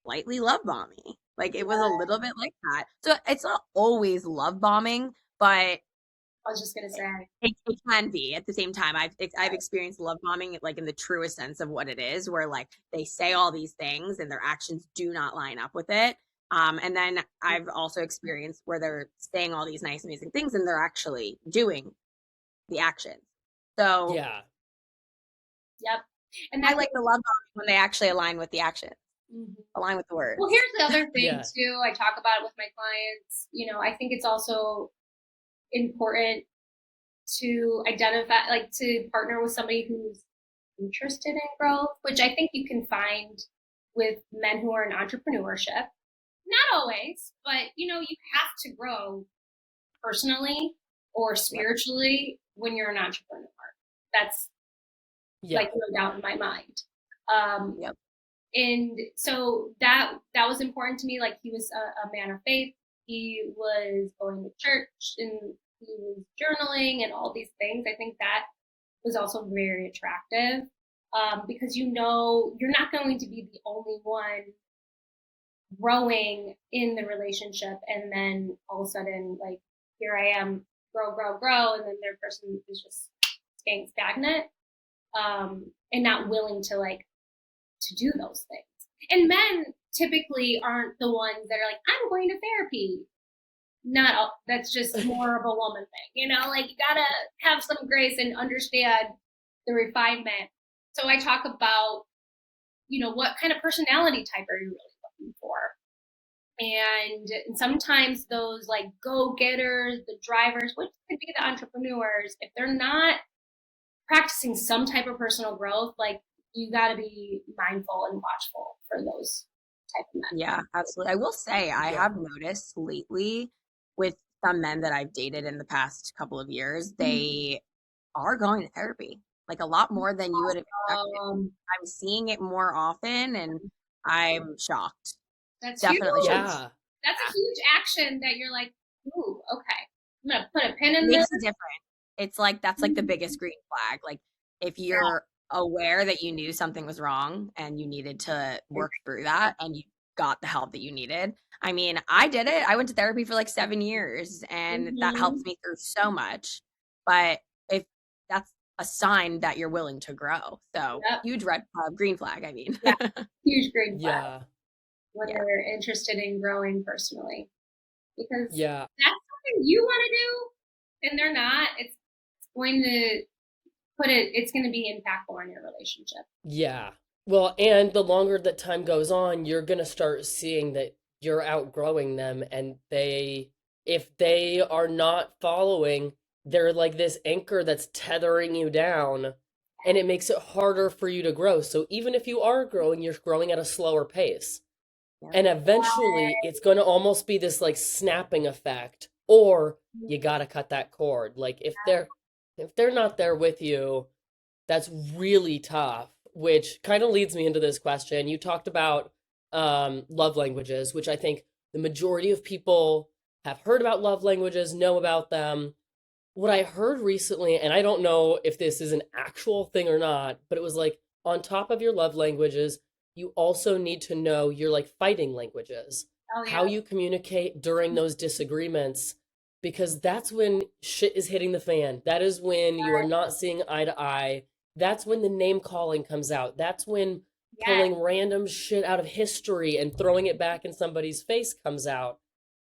lightly love bombing. Like, it was a little bit like that. So it's not always love bombing, but I was just gonna say it can be at the same time. I've experienced love bombing like in the truest sense of what it is, where like they say all these things and their actions do not line up with it. And then I've also experienced where they're saying all these nice, amazing things and they're actually doing the actions. So yeah, yep. And I like the love bombing when they actually align with the action. Align with the words. Well, here's the other thing too. I talk about it with my clients. I think it's also important to identify, like, to partner with somebody who's interested in growth, which I think you can find with men who are in entrepreneurship. Not always, but you have to grow personally or spiritually when you're an entrepreneur. That's like no doubt in my mind. And so that was important to me. Like, he was a man of faith. He was going to church and he was journaling and all these things. I think that was also very attractive, because you're not going to be the only one growing in the relationship, and then all of a sudden, like, here I am, grow, and then their person is just staying stagnant, and not willing to do those things. And men typically aren't the ones that are like, I'm going to therapy. That's just more of a woman thing, like, you gotta have some grace and understand the refinement. So I talk about, what kind of personality type are you really looking for? And sometimes those like go-getters, the drivers, which could be the entrepreneurs, if they're not practicing some type of personal growth, like, you got to be mindful and watchful for those type of men. Yeah, absolutely. I will say I have noticed lately with some men that I've dated in the past couple of years, they are going to therapy. like a lot more than you would have expected. Um, I'm seeing it more often, and I'm shocked. that's Definitely huge. shocked. Yeah. That's a huge action that you're like, ooh, okay. I'm gonna put a pin It in this. makes a difference. It's like that's like the biggest green flag. Like if you're aware that you knew something was wrong and you needed to work through that and you got the help that you needed. I mean, I did it. I went to therapy for like 7 years and that helped me through so much. But if that's a sign that you're willing to grow. So Yep. huge green flag, I mean. Yeah. Huge green flag Yeah. when Yeah. they're interested in growing personally. Because Yeah. that's something you want to do and they're not, it's going to it's going to be impactful on your relationship. Yeah. Well, and the longer that time goes on, you're going to start seeing that you're outgrowing them, and if they are not following, they're like this anchor that's tethering you down, and it makes it harder for you to grow. So even if you are growing, you're growing at a slower pace. Yeah. And eventually it's going to almost be this like snapping effect, or you got to cut that cord. Like if they're not there with you, that's really tough, which kind of leads me into this question. You talked about love languages, which I think the majority of people have heard about love languages, know about them. What I heard recently, and I don't know if this is an actual thing or not, but it was like on top of your love languages, you also need to know your like fighting languages, Oh, how yeah. you communicate during those disagreements, because that's when shit is hitting the fan. That is when you are not seeing eye to eye. That's when the name calling comes out. That's when Yes. pulling random shit out of history and throwing it back in somebody's face comes out.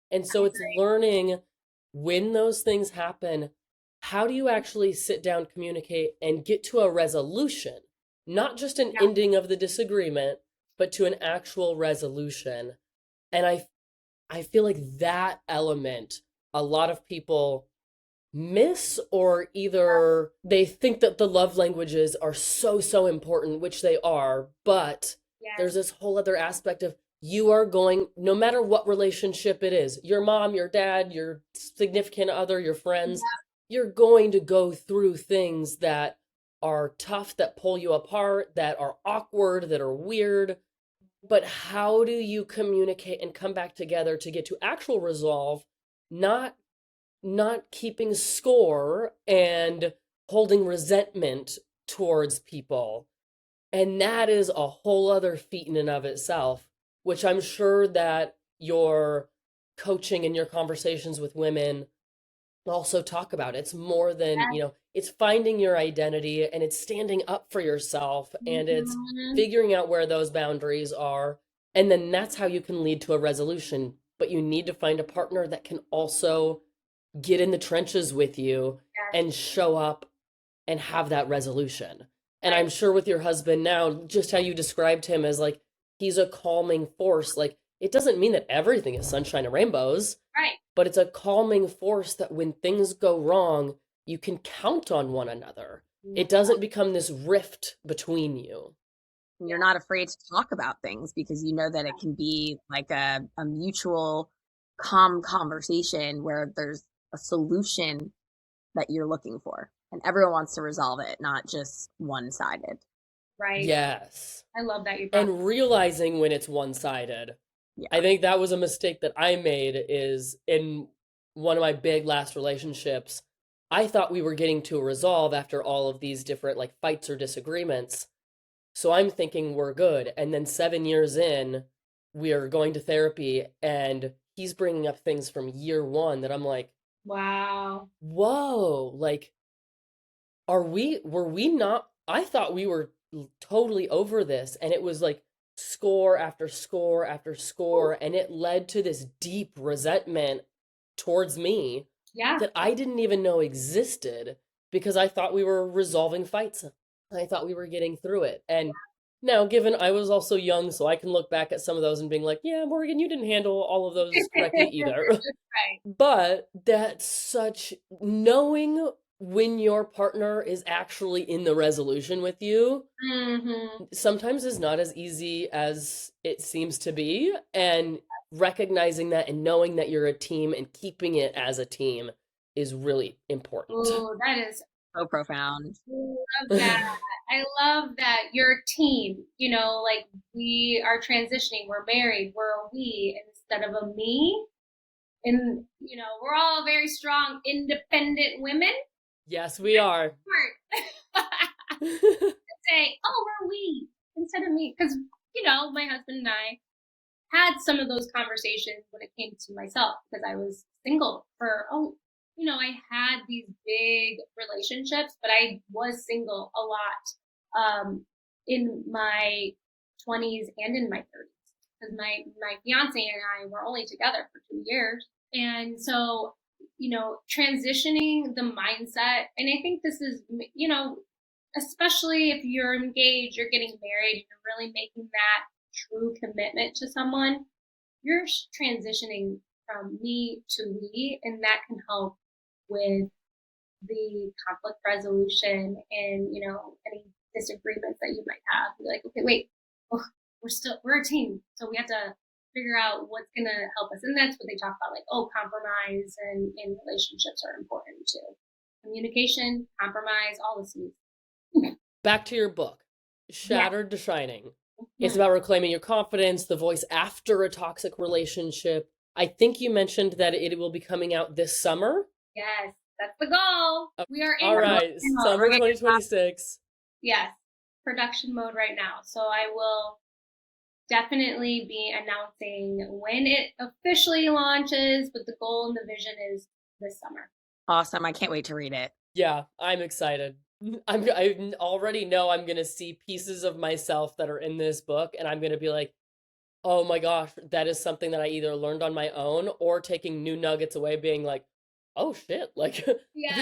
And so it's learning when those things happen, how do you actually sit down, communicate, and get to a resolution? Not just an ending of the disagreement, but to an actual resolution. And I feel like that element, a lot of people miss, or either they think that the love languages are so important, which they are, but there's this whole other aspect of you are going, no matter what relationship it is, your mom, your dad, your significant other, your friends, you're going to go through things that are tough, that pull you apart, that are awkward, that are weird. But how do you communicate and come back together to get to actual resolve, not keeping score and holding resentment towards people? And that is a whole other feat in and of itself, which I'm sure that your coaching and your conversations with women also talk about. It's more than, it's finding your identity, and it's standing up for yourself, and it's figuring out where those boundaries are. And then that's how you can lead to a resolution. But you need to find a partner that can also get in the trenches with you and show up and have that resolution. And I'm sure with your husband now, just how you described him as like, he's a calming force. Like, it doesn't mean that everything is sunshine and rainbows. Right. But it's a calming force that when things go wrong, you can count on one another. It doesn't become this rift between you. You're not afraid to talk about things because you know that it can be like a mutual calm conversation where there's a solution that you're looking for, and everyone wants to resolve it, not just one-sided. Right. Yes. I love that you brought And realizing when it's one-sided. Yeah. I think that was a mistake that I made, is in one of my big last relationships, I thought we were getting to a resolve after all of these different like fights or disagreements. So I'm thinking we're good. And then 7 years in, we are going to therapy, and he's bringing up things from year one that I'm like, wow. whoa, like, were we not, I thought we were totally over this. And it was like score after score after score. And it led to this deep resentment towards me that I didn't even know existed, because I thought we were resolving fights. I thought we were getting through it. And now, given I was also young, so I can look back at some of those and being like, yeah, Morgan, you didn't handle all of those correctly either. Right. But that's such, knowing when your partner is actually in the resolution with you, sometimes is not as easy as it seems to be. And recognizing that and knowing that you're a team and keeping it as a team is really important. Oh, that is So profound. I love that. I love that you're a team. You know, like we are transitioning. We're married. We're a we instead of a me. And, you know, we're all very strong, independent women. Yes, we are. Say, oh, we're we instead of me. Because, you know, my husband and I had some of those conversations when it came to myself because I was single for, you know, I had these big relationships, but I was single a lot in my 20s and in my 30s because my fiance and I were only together for 2 years. And so, you know, transitioning the mindset, and I think this is, you know, especially if you're engaged, you're getting married, you're really making that true commitment to someone, you're transitioning from me to we, and that can help with the conflict resolution and, you know, any disagreements that you might have. You're like, okay, wait, we're a team, so we have to figure out what's going to help us. And that's what they talk about, like, compromise and relationships are important too. Communication, compromise, all this. Back to your book, Shattered to Shining. It's about reclaiming your confidence, the voice after a toxic relationship. I think you mentioned that it will be coming out this summer. Yes, that's the goal. We are in all right, summer 2026. Yes, production mode right now. So I will definitely be announcing when it officially launches, but the goal and the vision is this summer. Awesome. I can't wait to read it. Yeah, I'm excited. I already know I'm going to see pieces of myself that are in this book, and I'm going to be like, oh my gosh, that is something that I either learned on my own or taking new nuggets away, being like, oh shit, like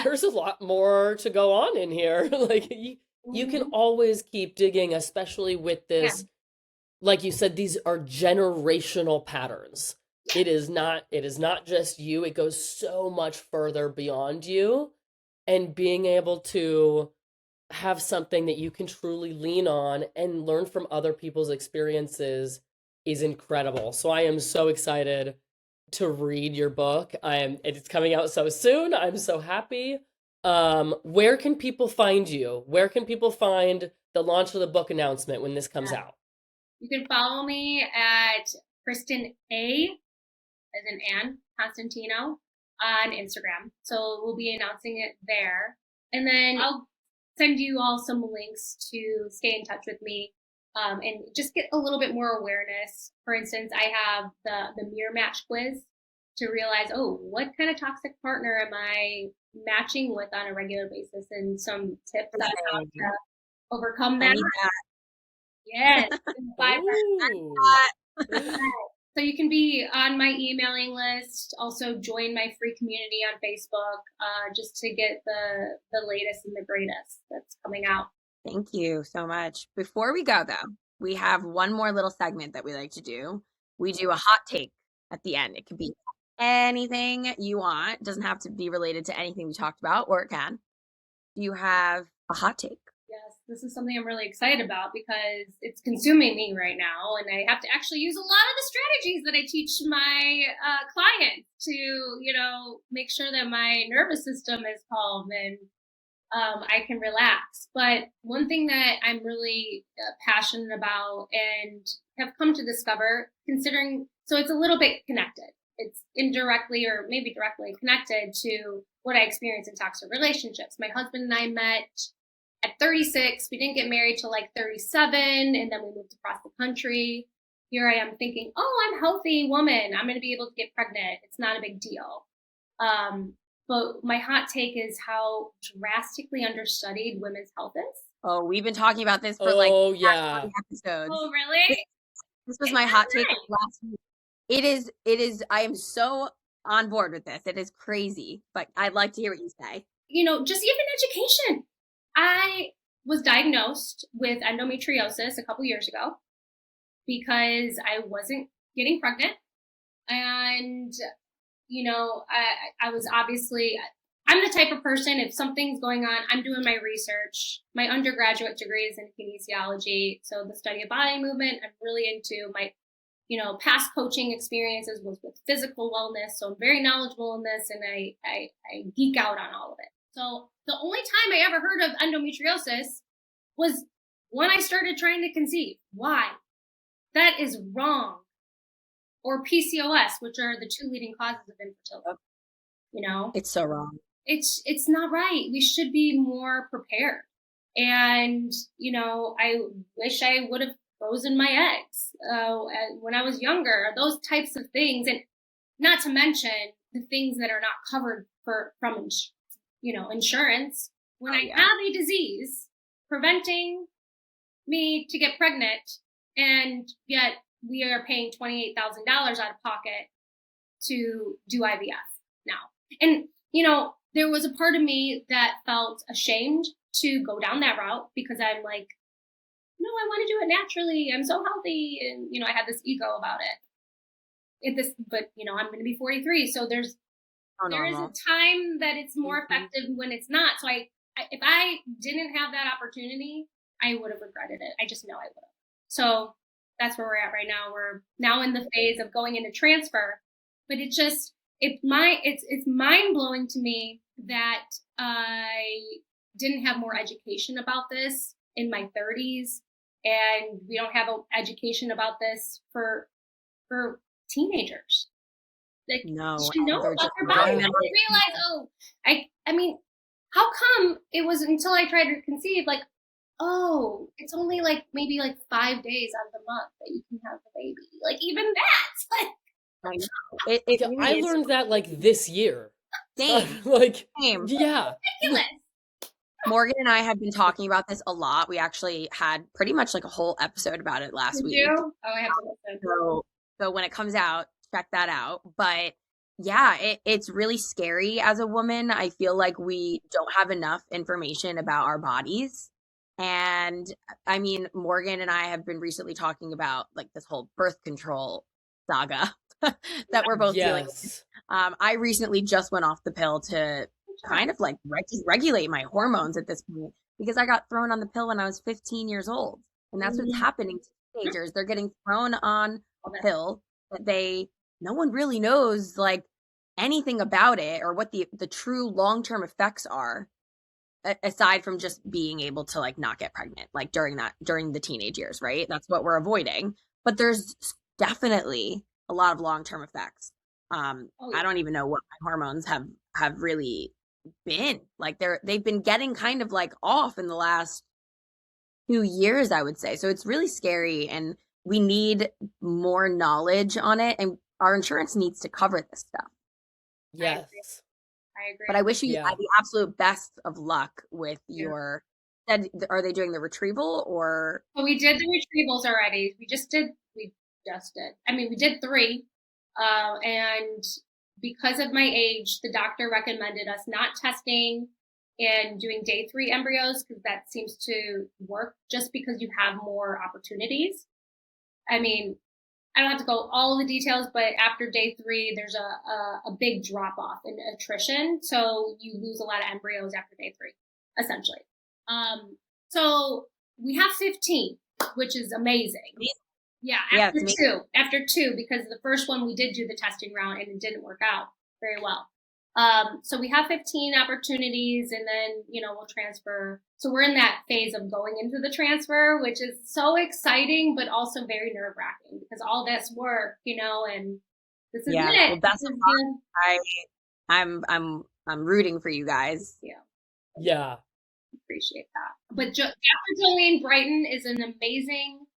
there's a lot more to go on in here. Like you can always keep digging, especially with this, like you said, these are generational patterns. It is not just you. It goes so much further beyond you. And being able to have something that you can truly lean on and learn from other people's experiences is incredible. So I am so excited to read your book. It's coming out so soon. I'm so happy. Where can people find you? Where can people find the launch of the book announcement when this comes out? You can follow me at Kristen A, as in Anne Constantino, on Instagram. So we'll be announcing it there. And then I'll send you all some links to stay in touch with me and just get a little bit more awareness. For instance, I have the mirror match quiz to realize, what kind of toxic partner am I matching with on a regular basis, and some tips on how to overcome that. Yes. So you can be on my emailing list. Also join my free community on Facebook just to get the latest and the greatest that's coming out. Thank you so much. Before we go, though, we have one more little segment that we like to do. We do a hot take at the end. It could be anything you want. It doesn't have to be related to anything we talked about, or it can. Do you have a hot take? Yes, this is something I'm really excited about because it's consuming me right now, and I have to actually use a lot of the strategies that I teach my clients to, you know, make sure that my nervous system is calm and I can relax. But one thing that I'm really passionate about and have come to discover, so it's a little bit connected. It's indirectly or maybe directly connected to what I experienced in toxic relationships. My husband and I met at 36. We didn't get married till like 37, and then we moved across the country. Here I am thinking, I'm a healthy woman. I'm going to be able to get pregnant. It's not a big deal. But my hot take is how drastically understudied women's health is. Oh, we've been talking about this for episodes. Oh, really? This was my hot take last week. It is, I am so on board with this. It is crazy, but I'd like to hear what you say. You know, just even education. I was diagnosed with endometriosis a couple years ago because I wasn't getting pregnant. And, you know, I was obviously, I'm the type of person, if something's going on, I'm doing my research. My undergraduate degree is in kinesiology. So the study of body movement, I'm really into. My, you know, past coaching experiences was with physical wellness. So I'm very knowledgeable in this, and I geek out on all of it. So the only time I ever heard of endometriosis was when I started trying to conceive. Why? That is wrong. Or PCOS, which are the 2 leading causes of infertility. You know, It's so wrong. it's not right. We should be more prepared. And, you know, I wish I would have frozen my eggs when I was younger, those types of things. And not to mention the things that are not covered from, insurance. When I have a disease preventing me to get pregnant, and yet we are paying $28,000 out of pocket to do IVF now. And, there was a part of me that felt ashamed to go down that route because I'm like, no, I want to do it naturally. I'm so healthy. And, I had this ego about it. But I'm going to be 43. So there is a time that it's more effective when it's not. So if I didn't have that opportunity, I would have regretted it. I just know I would have. So that's where we're at right now. We're now in the phase of going into transfer, but it's mind blowing to me that I didn't have more education about this in my 30s, and we don't have education about this for teenagers. Like, No, you know about their body. I didn't realize. I mean, how come it was until I tried to conceive? Like, oh, it's only like maybe like 5 days out of the month that you can have the baby. Like, even that. I know. I learned that like this year. Same. Same. Yeah. Ridiculous. Morgan and I have been talking about this a lot. We actually had pretty much like a whole episode about it last week. Oh, I have to listen. So when it comes out, check that out. But yeah, it's really scary as a woman. I feel like we don't have enough information about our bodies. And I mean, Morgan and I have been recently talking about like this whole birth control saga that we're both dealing with. I recently just went off the pill to kind of like regulate my hormones at this point because I got thrown on the pill when I was 15 years old. And that's what's happening to teenagers. They're getting thrown on a pill that no one really knows like anything about it or what the true long-term effects are, aside from just being able to like not get pregnant, like during the teenage years, right? That's what we're avoiding. But there's definitely a lot of long-term effects. I don't even know what my hormones have really been. Like they've been getting kind of like off in the last few years, I would say. So it's really scary, and we need more knowledge on it, and our insurance needs to cover this stuff. Yes. I agree. But I wish you had the absolute best of luck with your. Are they doing the retrieval or? Well, we did the retrievals already. We just did. I mean, we did 3. And because of my age, the doctor recommended us not testing and doing day 3 embryos because that seems to work just because you have more opportunities. I mean, I don't have to go all the details, but after day 3, there's a big drop off in attrition. So you lose a lot of embryos after day 3, essentially. So we have 15, which is amazing. Yeah, after two, because the first one we did do the testing round and it didn't work out very well. So we have 15 opportunities, and then, we'll transfer. So we're in that phase of going into the transfer, which is so exciting, but also very nerve wracking because all this work, and this is it. Well, that's I'm rooting for you guys. Yeah. Appreciate that. But Dr. Jolene Brighton is an amazing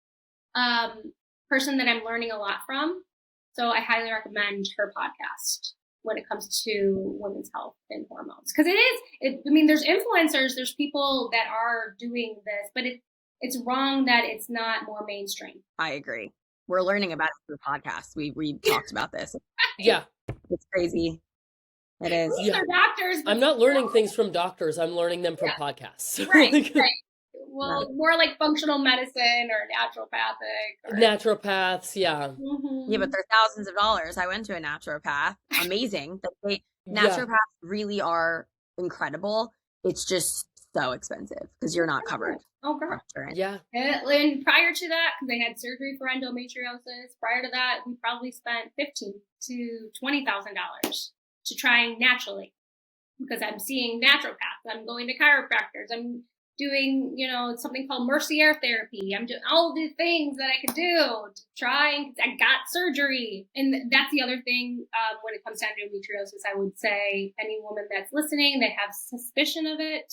person that I'm learning a lot from. So I highly recommend her podcast when it comes to women's health and hormones. Because there's influencers, there's people that are doing this, but it's wrong that it's not more mainstream. I agree. We're learning about it through podcasts. We talked about this. Yeah. It's crazy. It is. These are doctors. I'm not learning things from doctors. I'm learning them from podcasts. Right. Well, more like functional medicine or naturopathic. Naturopaths, yeah. Mm-hmm. Yeah, but they're thousands of dollars. I went to a naturopath. Amazing. Naturopaths really are incredible. It's just so expensive because you're not covered. Oh, girl. Yeah. And prior to that, because I had surgery for endometriosis, prior to that, we probably spent $15,000 to $20,000 to trying naturally. because I'm seeing naturopaths, I'm going to chiropractors, I'm doing, something called Mercier therapy. I'm doing all the things that I could do to try. I got surgery. And that's the other thing when it comes to endometriosis, I would say any woman that's listening, they have suspicion of it,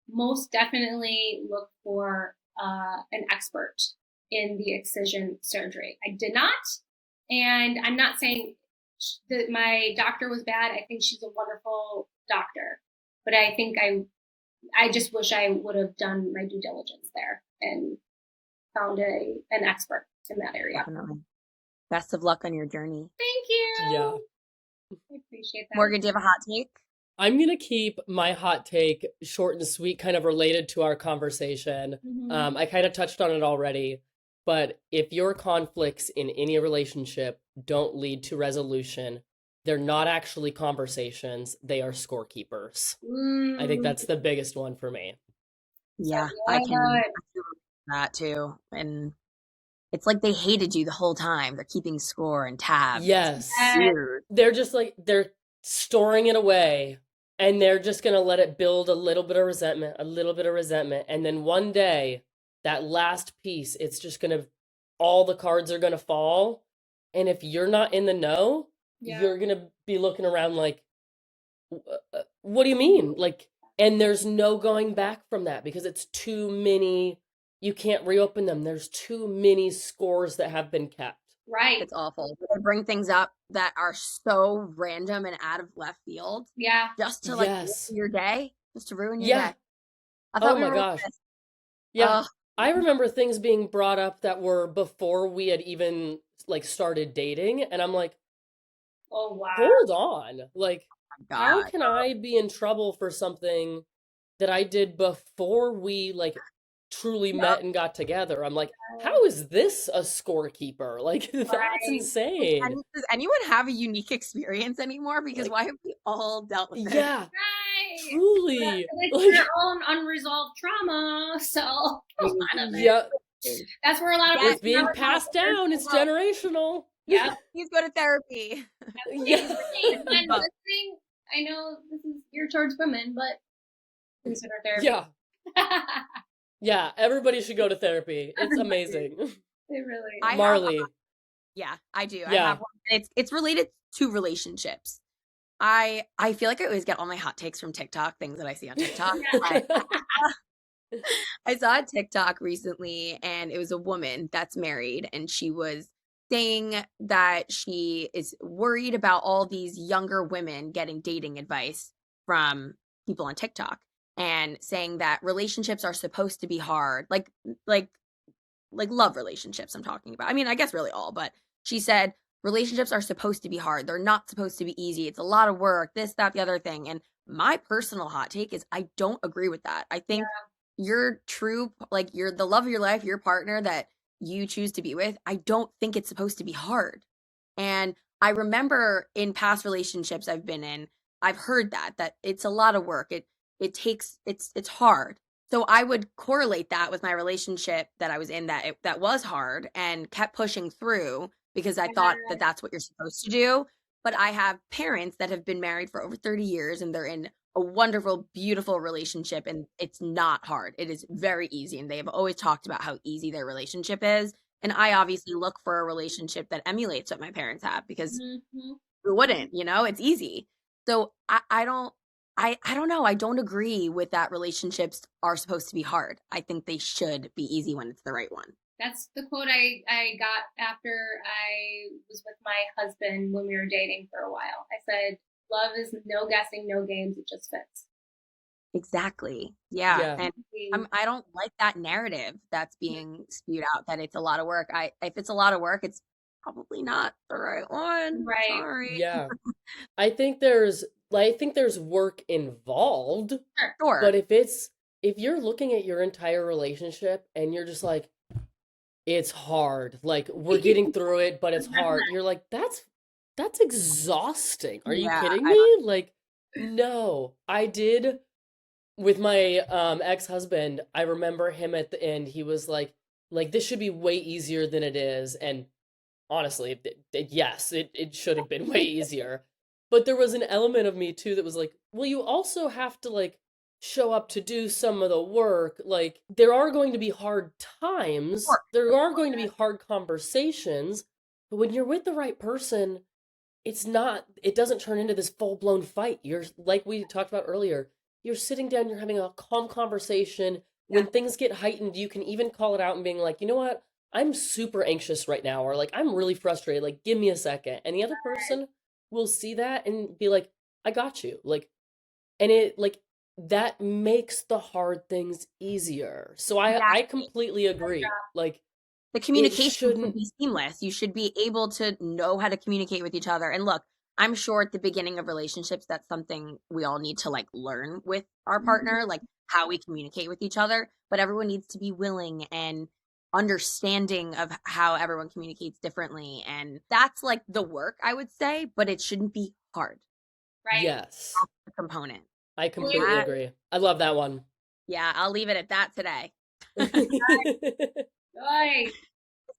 most definitely look for an expert in the excision surgery. I did not. And I'm not saying that my doctor was bad. I think she's a wonderful doctor. But I think I just wish I would have done my due diligence there and found an expert in that area. Definitely. Best of luck on your journey. Thank you. Yeah. I appreciate that. Morgan, do you have a hot take? I'm going to keep my hot take short and sweet, kind of related to our conversation. Mhm. I kind of touched on it already, but if your conflicts in any relationship don't lead to resolution, they're not actually conversations, they are scorekeepers. I think that's the biggest one for me. Yeah, So I good. can relate to that too. And it's like they hated you the whole time. They're keeping score and tabs. Yes. Yes. Weird. They're just like, they're storing it away and they're just going to let it build a little bit of resentment, And then one day, that last piece, it's just going to, all the cards are going to fall. And if you're not in the know, Yeah. you're going to be looking around like, what do you mean? Like, and there's no going back from that because it's too many, you can't reopen them. There's too many scores that have been kept. Right. It's awful. They bring things up that are so random and out of left field Yeah. just to like Yes. ruin your day, just to ruin your Yeah. day. I thought Oh we my were gosh. this. Yeah. Ugh. I remember things being brought up that were before we had even like started dating. And I'm like, Oh, wow. hold on. Like, My how God. can I be in trouble for something that I did before we like truly met and got together? I'm like, how is this a scorekeeper? Like, that's Right. insane. Does anyone have a unique experience anymore? Because why have we all dealt with this? Yeah, Right. truly. It's Like, their own unresolved trauma. So a lot of it. yeah, That's where a lot of Yeah, it's being passed down. It's generational. Yeah. Please go to therapy. Yeah. Hey, if I'm listening, I know this is geared towards women, but consider therapy. Yeah. Yeah, everybody should go to therapy. It's amazing. They really. I have Marley. Yeah, I do. I Yeah. have one. It's related to relationships. I feel like I always get all my hot takes from TikTok, things that I see on TikTok. I saw a TikTok recently and it was a woman that's married and she was saying that she is worried about all these younger women getting dating advice from people on TikTok and saying that relationships are supposed to be hard. Like love relationships I'm talking about. I mean, I guess really all, but she said relationships are supposed to be hard. They're not supposed to be easy. It's a lot of work, this, that, the other thing. And my personal hot take is I don't agree with that. I think your true, like you're the love of your life, your partner that you choose to be with, I don't think it's supposed to be hard. And I remember in past relationships I've been in, I've heard that it's a lot of work. It takes, it's hard. So I would correlate that with my relationship that I was in that was hard and kept pushing through because I thought that that's what you're supposed to do. But I have parents that have been married for over 30 years and they're in a wonderful, beautiful relationship and it's not hard. It is very easy. And they have always talked about how easy their relationship is. And I obviously look for a relationship that emulates what my parents have because who wouldn't, it's easy. So I don't know. I don't agree with that relationships are supposed to be hard. I think they should be easy when it's the right one. That's the quote I got after I was with my husband when we were dating for a while. I said, love is no guessing, no games. It just fits. Exactly. Yeah. Yeah. And I don't like that narrative that's being spewed out that it's a lot of work. If it's a lot of work, it's probably not the right one. Right. Sorry. Yeah. I think there's work involved. Sure. But if you're looking at your entire relationship and you're just like, it's hard, like we're getting through it, but it's hard. You're like, that's exhausting. Are you kidding me? Like, no. I did with my ex-husband. I remember him at the end. He was like this should be way easier than it is. And honestly, yes, it should have been way easier. But there was an element of me too that was like, well, you also have to like show up to do some of the work. Like, there are going to be hard times, Sure. there are going to be hard conversations, but when you're with the right person, it doesn't turn into this full-blown fight. You're, like we talked about earlier, you're sitting down, you're having a calm conversation. When things get heightened, you can even call it out and being like, you know what? I'm super anxious right now, or like, I'm really frustrated. Like, give me a second. And the other person will see that and be like, I got you. Like, and it like that makes the hard things easier. So I Exactly. completely agree. Like, The communication should shouldn't. be seamless. You should be able to know how to communicate with each other. And look, I'm sure at the beginning of relationships, that's something we all need to like learn with our partner, like how we communicate with each other. But everyone needs to be willing and understanding of how everyone communicates differently. And that's like the work, I would say, but it shouldn't be hard. Right? Yes, That's the component. I completely agree. I love that one. Yeah, I'll leave it at that today. Right.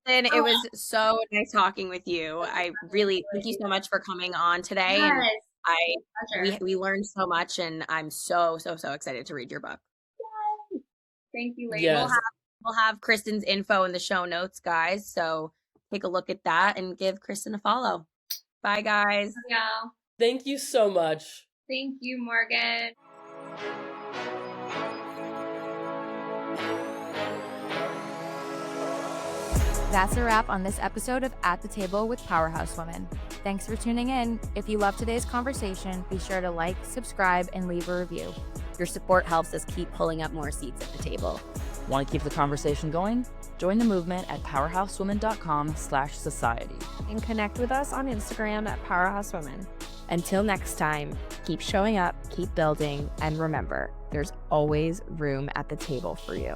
And it was so nice talking with you. I really thank you so much for coming on today. Yes. And we learned so much, and I'm so excited to read your book. Yay. Thank you, ladies. Yes. We'll have Kristen's info in the show notes, guys. So take a look at that and give Kristen a follow. Bye, guys. Yeah. Thank you so much. Thank you, Morgan. That's a wrap on this episode of At the Table with Powerhouse Women. Thanks for tuning in. If you love today's conversation, be sure to like, subscribe, and leave a review. Your support helps us keep pulling up more seats at the table. Want to keep the conversation going? Join the movement at powerhousewomen.com/society. And connect with us on Instagram at Powerhouse Women. Until next time, keep showing up, keep building, and remember, there's always room at the table for you.